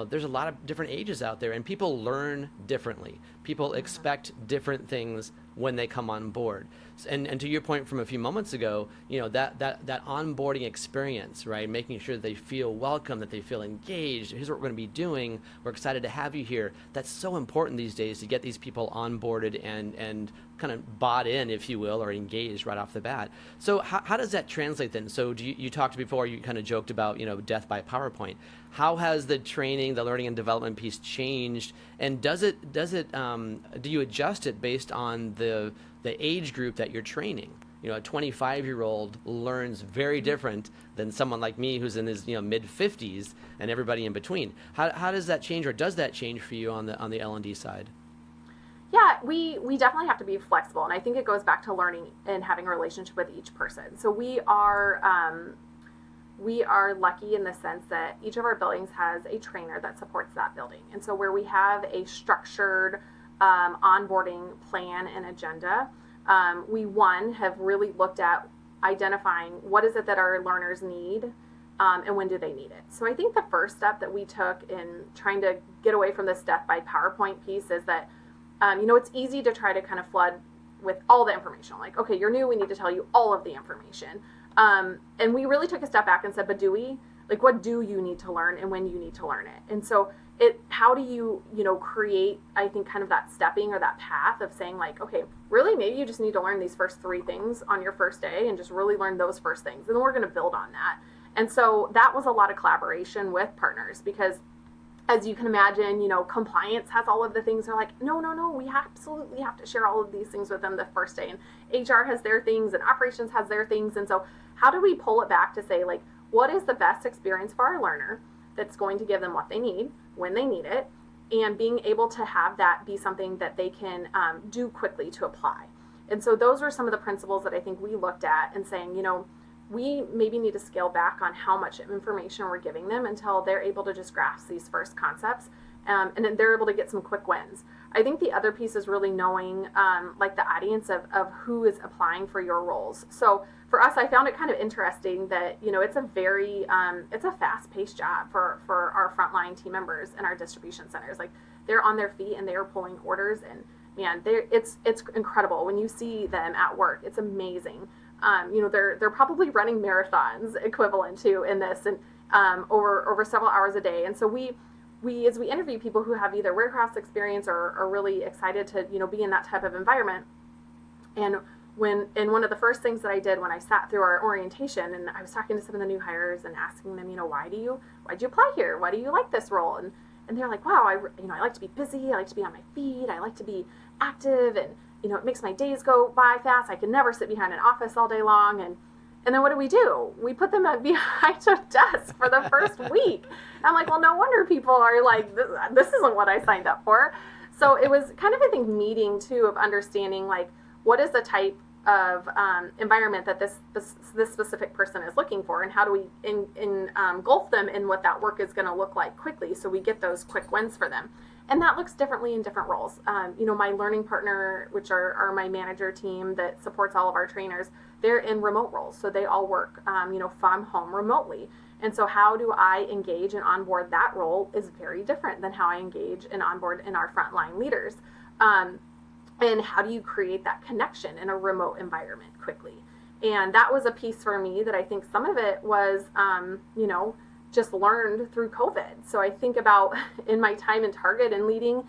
There's a lot of different ages out there, and people learn differently. People expect different things when they come on board. And to your point from a few moments ago, that onboarding experience, right? Making sure that they feel welcome, that they feel engaged. Here's what we're going to be doing. We're excited to have you here. That's so important these days to get these people onboarded and kind of bought in, if you will, or engaged right off the bat. So how does that translate then? So you talked before, you kind of joked about, death by PowerPoint. How has the training, the learning and development piece changed? And do you adjust it based on the age group that you're training? A 25-year-old learns very different than someone like me who's in his mid-50s and everybody in between. How does that change, or does that change for you on the L&D side? Yeah, we definitely have to be flexible, and I think it goes back to learning and having a relationship with each person. So we are lucky in the sense that each of our buildings has a trainer that supports that building. And so where we have a structured onboarding plan and agenda, we have really looked at identifying what is it that our learners need, and when do they need it. So I think the first step that we took in trying to get away from this death by PowerPoint piece is that it's easy to try to kind of flood with all the information. Like, okay, you're new, we need to tell you all of the information. And we really took a step back and said, but what do you need to learn and when do you need to learn it? And so how do you, create, I think, kind of that stepping or that path of saying like, okay, really, maybe you just need to learn these first 3 things on your first day and just really learn those first things. And then we're going to build on that. And so that was a lot of collaboration with partners, because as you can imagine, compliance has all of the things. They're like, no, we absolutely have to share all of these things with them the first day. And HR has their things and operations has their things. And so how do we pull it back to say, like, what is the best experience for our learner that's going to give them what they need, when they need it, and being able to have that be something that they can do quickly to apply. And so those are some of the principles that I think we looked at and saying, we maybe need to scale back on how much information we're giving them until they're able to just grasp these first concepts, and then they're able to get some quick wins. I think the other piece is really knowing the audience of who is applying for your roles. So for us, I found it kind of interesting that, it's a very, it's a fast-paced job for our frontline team members in our distribution centers. Like, they're on their feet and they are pulling orders, and man, it's incredible when you see them at work. It's amazing. They're probably running marathons equivalent to in this, and over several hours a day. And so we as we interview people who have either warehouse experience or are really excited to be in that type of environment, and one of the first things that I did when I sat through our orientation, and I was talking to some of the new hires and asking them, why'd you apply here? Why do you like this role? And they're like, wow, I like to be busy. I like to be on my feet. I like to be active, and it makes my days go by fast. I can never sit behind an office all day long. And then what do? We put them behind a desk for the first week. I'm like, well, no wonder people are like, this isn't what I signed up for. So it was kind of, I think, meeting too of understanding like what is the type of environment that this specific person is looking for, and how do we engulf them in what that work is going to look like quickly, so we get those quick wins for them. And that looks differently in different roles. My learning partner, which are my manager team that supports all of our trainers, they're in remote roles, so they all work from home remotely. And so how do I engage and onboard that role is very different than how I engage and onboard in our frontline leaders. And how do you create that connection in a remote environment quickly? And that was a piece for me that I think some of it was, just learned through COVID. So I think about in my time in Target and leading,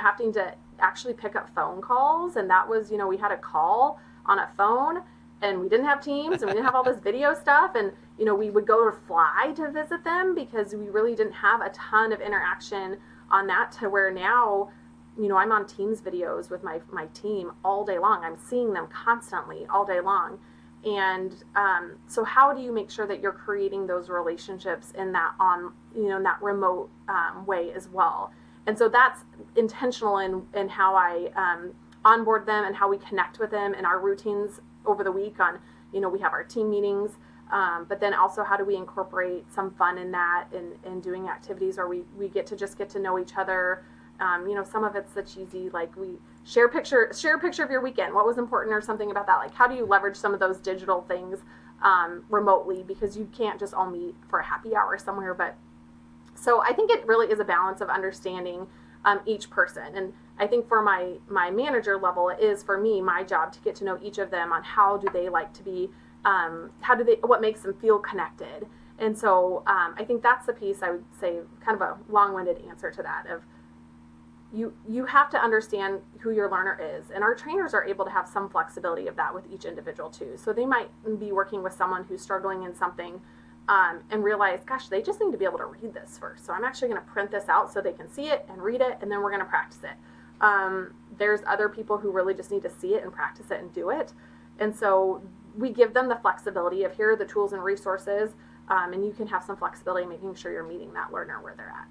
having to actually pick up phone calls. And that was, we had a call on a phone, and we didn't have Teams, and we didn't have all this video stuff. And, we would go to fly to visit them because we really didn't have a ton of interaction on that, to where now, I'm on Teams videos with my team all day long. I'm seeing them constantly all day long. And so how do you make sure that you're creating those relationships in that that remote way as well? And so that's intentional in how I onboard them and how we connect with them in our routines over the week on, we have our team meetings, but then also how do we incorporate some fun in that and doing activities where we get to know each other. Some of it's the cheesy, like we share a picture of your weekend. What was important or something about that? Like, how do you leverage some of those digital things remotely, because you can't just all meet for a happy hour somewhere. But so I think it really is a balance of understanding each person. And I think for my manager level, it is for me, my job to get to know each of them on how do they like to be, what makes them feel connected. And so I think that's the piece I would say, kind of a long-winded answer to that of, you have to understand who your learner is, and our trainers are able to have some flexibility of that with each individual too. So they might be working with someone who's struggling in something and realize, gosh, they just need to be able to read this first. So I'm actually going to print this out so they can see it and read it, and then we're going to practice it. There's other people who really just need to see it and practice it and do it. And so we give them the flexibility of, here are the tools and resources, and you can have some flexibility making sure you're meeting that learner where they're at.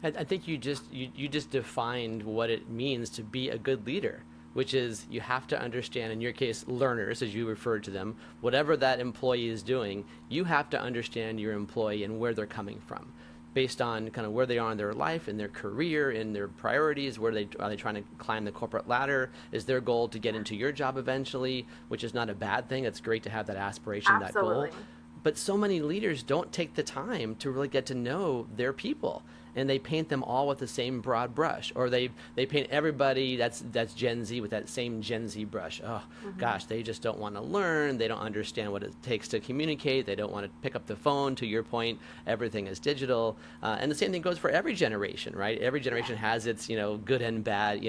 I think you just defined what it means to be a good leader, which is you have to understand, in your case, learners, as you referred to them, whatever that employee is doing, you have to understand your employee and where they're coming from, based on kind of where they are in their life, in their career, in their priorities. Are they trying to climb the corporate ladder? Is their goal to get into your job eventually, which is not a bad thing. It's great to have that aspiration, Absolutely. that goal. But so many leaders don't take the time to really get to know their people. And they paint them all with the same broad brush, or they paint everybody that's Gen Z with that same Gen Z brush. Oh, gosh, they just don't want to learn. They don't understand what it takes to communicate. They don't want to pick up the phone. To your point, everything is digital. And the same thing goes for every generation, right? Every generation has its, good and bad,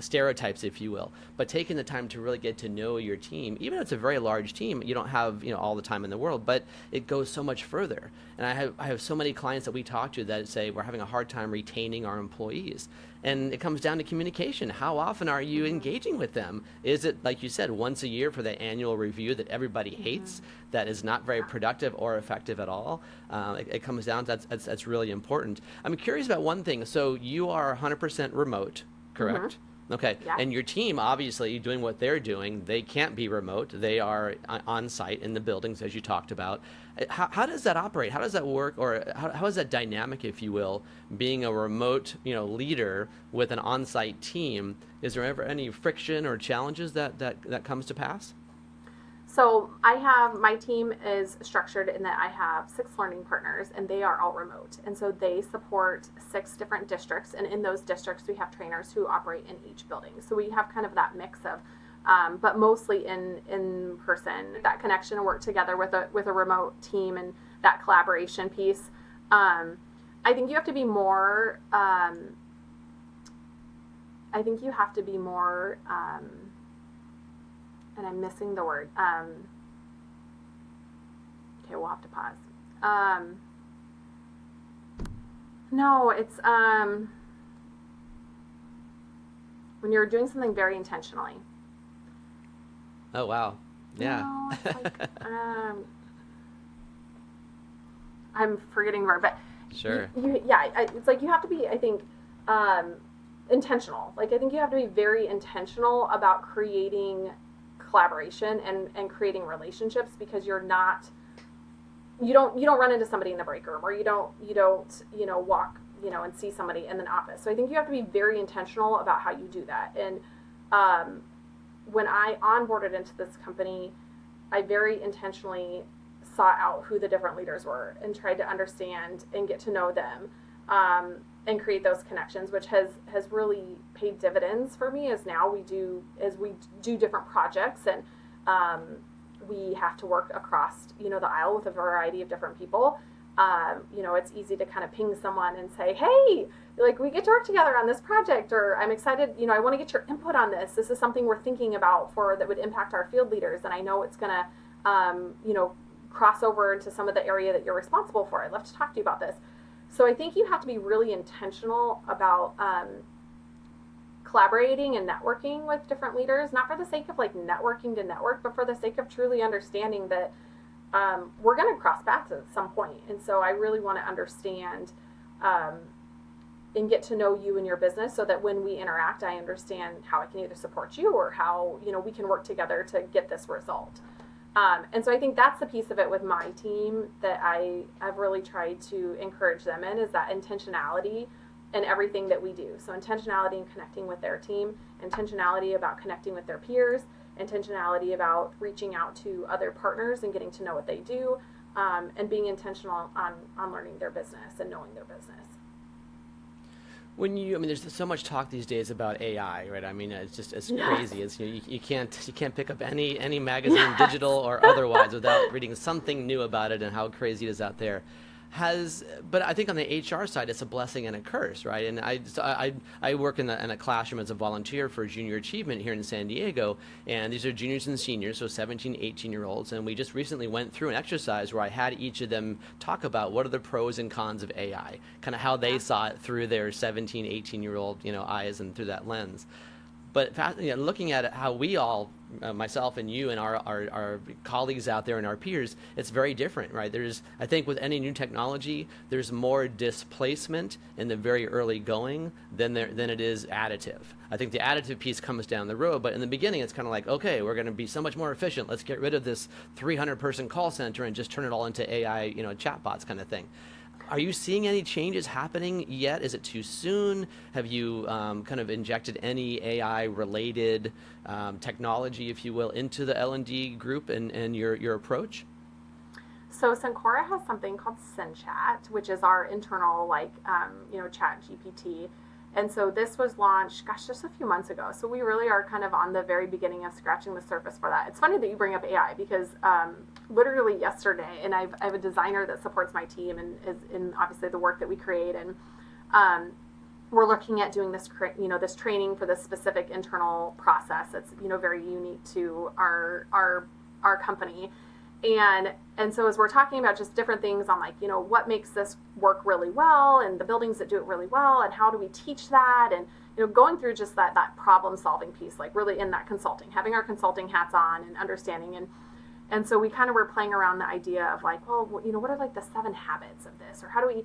stereotypes, if you will. But taking the time to really get to know your team, even if it's a very large team, you don't have, all the time in the world, but it goes so much further. And I have so many clients that we talk to that say we're having a hard time retaining our employees. And it comes down to communication. How often are you engaging with them? Is it, like you said, once a year for the annual review that everybody hates, that is not very productive or effective at all? It comes down to that's really important. I'm curious about one thing. So you are 100% remote, correct? Okay, Yeah. And your team, obviously, doing what they're doing, they can't be remote. They are on site in the buildings, as you talked about. How does that operate? How does that work? Or how is that dynamic, if you will, being a remote leader with an on-site team? Is there ever any friction or challenges that comes to pass? So my team is structured in that I have 6 learning partners, and they are all remote. And so they support 6 different districts, and in those districts we have trainers who operate in each building. So we have kind of that mix of, but mostly in person, that connection and work together with a remote team and that collaboration piece. I think you have to be more, and I'm missing the word. Okay, we'll have to pause. No, it's when you're doing something very intentionally. Oh, wow. Yeah. No, it's like, I'm forgetting the word, but Sure. it's like you have to be, I think, intentional. Like, I think you have to be very intentional about creating collaboration and creating relationships, because you don't run into somebody in the break room, or you don't walk and see somebody in an office. So I think you have to be very intentional about how you do that. And when I onboarded into this company, I very intentionally sought out who the different leaders were and tried to understand and get to know them, and create those connections, which has really paid dividends for me, as we do different projects, and we have to work across the aisle with a variety of different people. It's easy to kind of ping someone and say, hey, like, we get to work together on this project, or I'm excited, I want to get your input on this. This is something we're thinking about that would impact our field leaders, and I know it's going to cross over into some of the area that you're responsible for. I'd love to talk to you about this. So I think you have to be really intentional about collaborating and networking with different leaders, not for the sake of like networking to network, but for the sake of truly understanding that we're going to cross paths at some point. And so I really want to understand and get to know you and your business, so that when we interact, I understand how I can either support you, or how we can work together to get this result. And so I think that's the piece of it with my team that I've really tried to encourage them in, is that intentionality in everything that we do. So intentionality in connecting with their team, intentionality about connecting with their peers, intentionality about reaching out to other partners and getting to know what they do, and being intentional on learning their business and knowing their business. There's so much talk these days about AI, right? It's crazy. It's you can't pick up any magazine, yes, digital or otherwise, without reading something new about it and how crazy it is out there. But I think on the HR side, it's a blessing and a curse, right? And I work in a classroom as a volunteer for junior achievement here in San Diego, and these are juniors and seniors, so 17, 18-year-olds, and we just recently went through an exercise where I had each of them talk about what are the pros and cons of AI, kind of how they saw it through their 17, 18-year-old eyes and through that lens. But looking at it, how we all, myself and you and our colleagues out there and our peers, it's very different, right? I think with any new technology, there's more displacement in the very early going than it is additive. I think the additive piece comes down the road, but in the beginning, it's kind of like, okay, we're going to be so much more efficient. Let's get rid of this 300-person call center and just turn it all into AI, chatbots kind of thing. Are you seeing any changes happening yet? Is it too soon? Have you kind of injected any AI-related technology, if you will, into the L&D group and your approach? So Cencora has something called CenChat, which is our internal chat GPT. And so this was launched, just a few months ago. So we really are kind of on the very beginning of scratching the surface for that. It's funny that you bring up AI, because literally yesterday, and I have a designer that supports my team and is in obviously the work that we create, and we're looking at doing this this training for this specific internal process that's very unique to our company. And so as we're talking about just different things on what makes this work really well, and the buildings that do it really well, and how do we teach that, and going through just that problem solving piece, really in that consulting, having our consulting hats on and understanding, and so we kind of were playing around the idea of what are the 7 habits of this, or how do we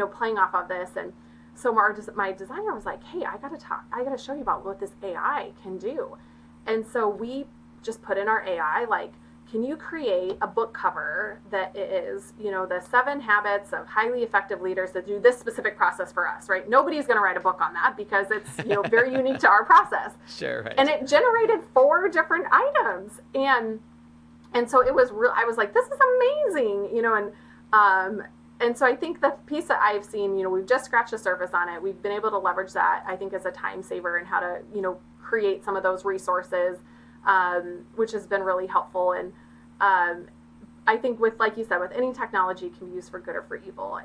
playing off of this. And so my designer was like, hey, I gotta show you about what this AI can do. And so we just put in our AI, can you create a book cover that is, the 7 habits of highly effective leaders that do this specific process for us, right? Nobody's going to write a book on that, because it's, very unique to our process. Sure, right. And it generated 4 different items. And And so it was real. I was like, this is amazing, and so I think the piece that I've seen, we've just scratched the surface on it. We've been able to leverage that, I think, as a time saver and how to, create some of those resources, which has been really helpful. And I think with, like you said, with any technology, it can be used for good or for evil.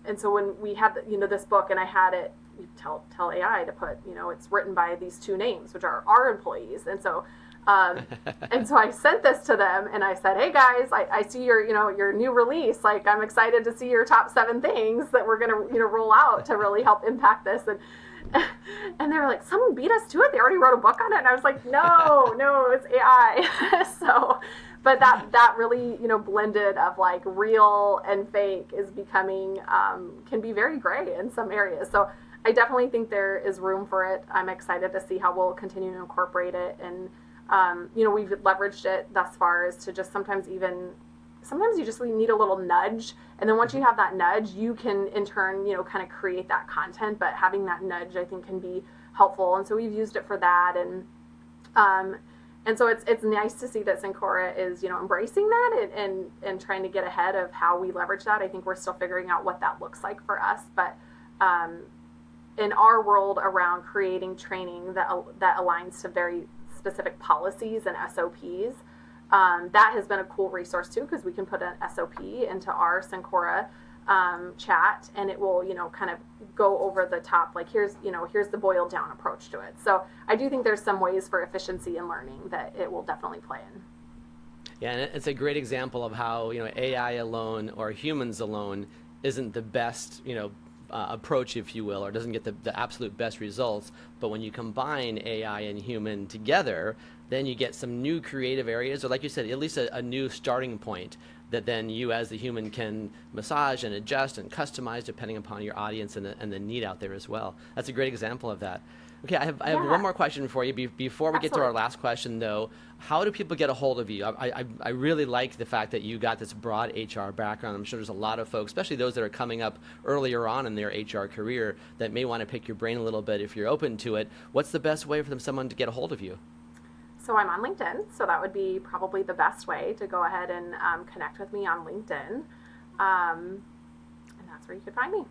And so when we had, this book, and I had it, you tell AI to put, it's written by these two names, which are our employees. And so I sent this to them, and I said, hey guys, I see your new release. Like, I'm excited to see your top 7 things that we're going to, roll out to really help impact this. And they were like, someone beat us to it. They already wrote a book on it. And I was like, no, it's AI. So, but that really, blended of like real and fake is becoming, can be very gray in some areas. So I definitely think there is room for it. I'm excited to see how we'll continue to incorporate it. And, we've leveraged it thus far as to just sometimes you just need a little nudge. And then once you have that nudge, you can in turn, kind of create that content. But having that nudge, I think, can be helpful. And so we've used it for that. And so it's nice to see that Cencora is, embracing that and trying to get ahead of how we leverage that. I think we're still figuring out what that looks like for us. But in our world around creating training that aligns to very specific policies and SOPs, that has been a cool resource too, because we can put an SOP into our Cencora chat, and it will, kind of go over the top, like here's the boiled down approach to it. So I do think there's some ways for efficiency and learning that it will definitely play in. Yeah, and it's a great example of how, AI alone or humans alone isn't the best, approach, if you will, or doesn't get the absolute best results. But when you combine AI and human together, then you get some new creative areas, or like you said, at least a new starting point that then you as the human can massage and adjust and customize depending upon your audience and the need out there as well. That's a great example of that. Okay, I have one more question for you. Before we get to our last question, though, how do people get a hold of you? I really like the fact that you got this broad HR background. I'm sure there's a lot of folks, especially those that are coming up earlier on in their HR career, that may want to pick your brain a little bit if you're open to it. What's the best way for someone to get a hold of you? So I'm on LinkedIn, so that would be probably the best way to go ahead and connect with me on LinkedIn. And that's where you could find me.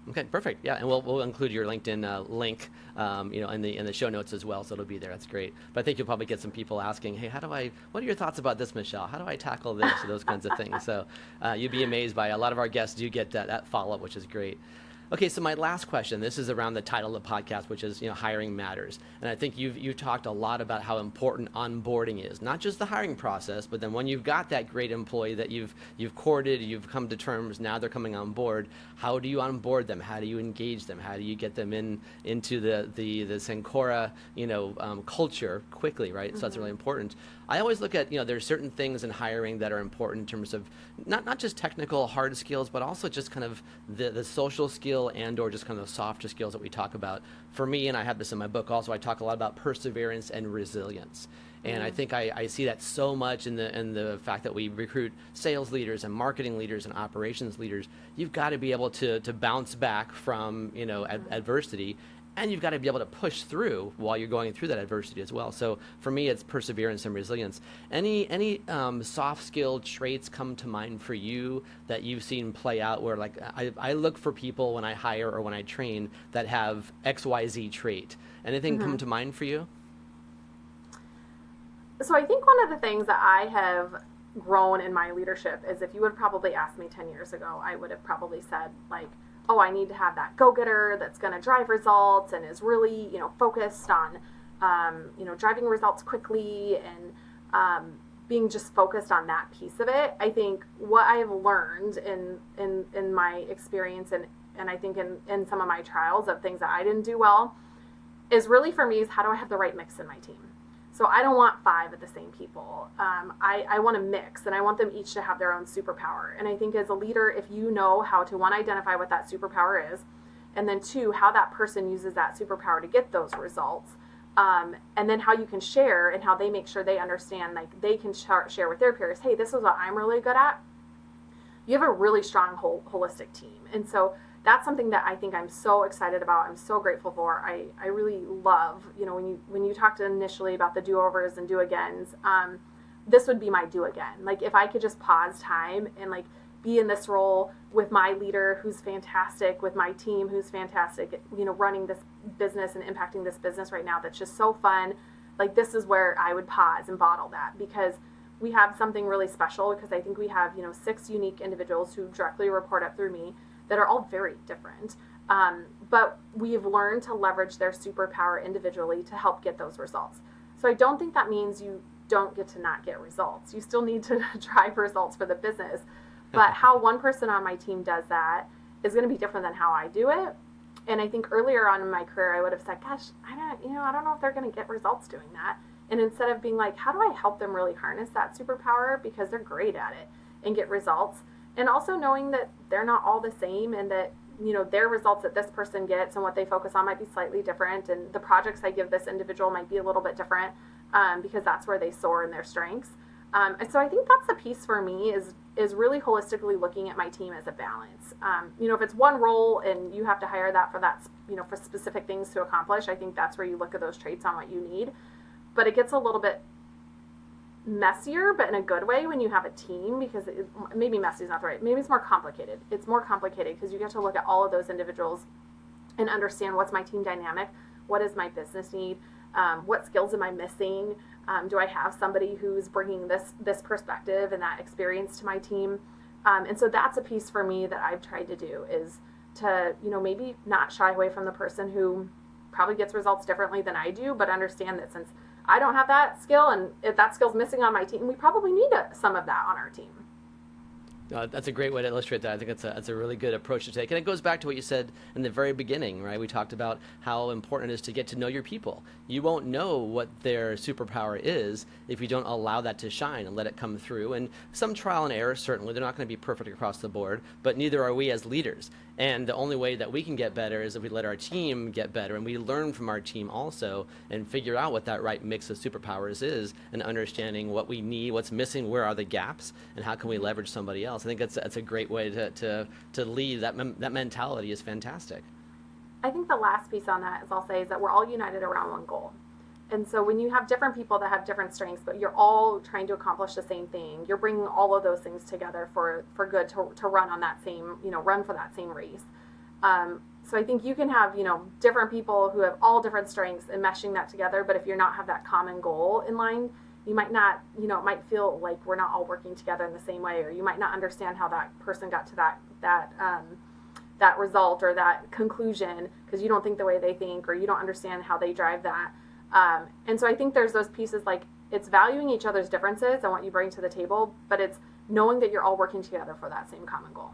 Okay, perfect. Yeah, and we'll include your LinkedIn link, in the show notes as well, so it'll be there. That's great. But I think you'll probably get some people asking, hey, what are your thoughts about this, Michelle? How do I tackle this? Or those kinds of things. So you'd be amazed by a lot of our guests do get that follow-up, which is great. Okay, so my last question, this is around the title of the podcast, which is, hiring matters. And I think you've talked a lot about how important onboarding is, not just the hiring process, but then when you've got that great employee that you've courted, you've come to terms, now they're coming on board, how do you onboard them? How do you engage them? How do you get them into the Cencora, culture quickly, right? Mm-hmm. So that's really important. I always look at, there's certain things in hiring that are important in terms of not just technical hard skills, but also just kind of the social skill and or just kind of the softer skills that we talk about. For me, and I have this in my book also, I talk a lot about perseverance and resilience. And I think I see that so much in the fact that we recruit sales leaders and marketing leaders and operations leaders. You've got to be able to bounce back from, adversity. And you've got to be able to push through while you're going through that adversity as well. So for me, it's perseverance and resilience. Any soft skill traits come to mind for you that you've seen play out where, like, I look for people when I hire or when I train that have XYZ trait. Anything come to mind for you? So I think one of the things that I have grown in my leadership is, if you would probably ask me 10 years ago, I would have probably said, like, oh, I need to have that go-getter that's going to drive results and is really, focused on, driving results quickly and being just focused on that piece of it. I think what I have learned in my experience and I think in some of my trials of things that I didn't do well is really, for me, is how do I have the right mix in my team? So I don't want 5 of the same people. I want to mix, and I want them each to have their own superpower. And I think as a leader, if you know how to, 1, identify what that superpower is, and then 2, how that person uses that superpower to get those results, and then how you can share and how they make sure they understand, like they can share with their peers, hey, this is what I'm really good at. You have a really strong holistic team. And so that's something that I think I'm so excited about. I'm so grateful for. I really love, when you talked initially about the do-overs and do-agains, this would be my do again. Like if I could just pause time and like be in this role with my leader who's fantastic, with my team who's fantastic, you know, running this business and impacting this business right now that's just so fun. Like this is where I would pause and bottle that, because we have something really special, because I think we have, you know, 6 unique individuals who directly report up through me that are all very different. But we've learned to leverage their superpower individually to help get those results. So I don't think that means you don't get to not get results. You still need to drive results for the business. But how one person on my team does that is going to be different than how I do it. And I think earlier on in my career, I would have said, gosh, I don't know if they're going to get results doing that. And instead of being like, how do I help them really harness that superpower, because they're great at it, and get results. And also knowing that they're not all the same, and that, you know, their results that this person gets and what they focus on might be slightly different. And the projects I give this individual might be a little bit different, because that's where they soar in their strengths. And so I think that's the piece for me, is really holistically looking at my team as a balance. You know, if it's one role and you have to hire that, you know, for specific things to accomplish, I think that's where you look at those traits on what you need. But it gets a little bit messier, but in a good way, when you have a team, because maybe messy is not the right, maybe it's more complicated. It's more complicated because you get to look at all of those individuals and understand what's my team dynamic, what does my business need, what skills am I missing, do I have somebody who's bringing this perspective and that experience to my team, and so that's a piece for me that I've tried to do, is to, you know, maybe not shy away from the person who probably gets results differently than I do, but understand that since I don't have that skill, and if that skill's missing on my team, we probably need some of that on our team. That's a great way to illustrate that. I think it's a really good approach to take. And it goes back to what you said in the very beginning, right? We talked about how important it is to get to know your people. You won't know what their superpower is if you don't allow that to shine and let it come through. And some trial and error, certainly. They're not going to be perfect across the board, but neither are we as leaders. And the only way that we can get better is if we let our team get better, and we learn from our team also, and figure out what that right mix of superpowers is, and understanding what we need, what's missing, where are the gaps, and how can we leverage somebody else. I think that's a great way to lead. That mentality is fantastic. I think the last piece on that, as I'll say, is that we're all united around one goal. And so when you have different people that have different strengths, but you're all trying to accomplish the same thing, you're bringing all of those things together for good, to run on that same, you know, run for that same race. So I think you can have, you know, different people who have all different strengths and meshing that together, but if you're not have that common goal in line, you might not, you know, it might feel like we're not all working together in the same way, or you might not understand how that person got to that result or that conclusion, because you don't think the way they think, or you don't understand how they drive that. And so I think there's those pieces, like it's valuing each other's differences and what you bring to the table, but it's knowing that you're all working together for that same common goal.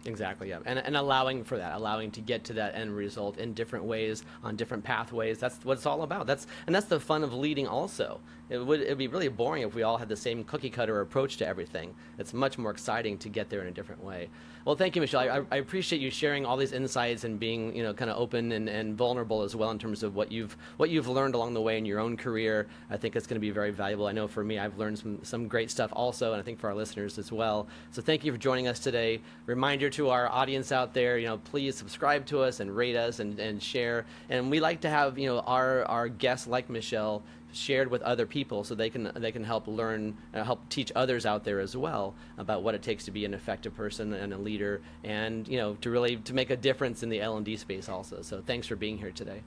Exactly, yeah. And allowing for that, allowing to get to that end result in different ways, on different pathways. That's what it's all about. That's the fun of leading also. It'd be really boring if we all had the same cookie cutter approach to everything. It's much more exciting to get there in a different way. Well, thank you, Michelle. I appreciate you sharing all these insights and being, you know, kind of open and vulnerable as well in terms of what you've learned along the way in your own career. I think it's going to be very valuable. I know for me, I've learned some great stuff also, and I think for our listeners as well. So thank you for joining us today. Reminder to our audience out there, you know, please subscribe to us and rate us and share. And we like to have, you know, our guests like Michelle shared with other people, so they can help learn, help teach others out there as well about what it takes to be an effective person and a leader, and, you know, to make a difference in the L&D space also. So thanks for being here today.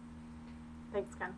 Thanks, Ken.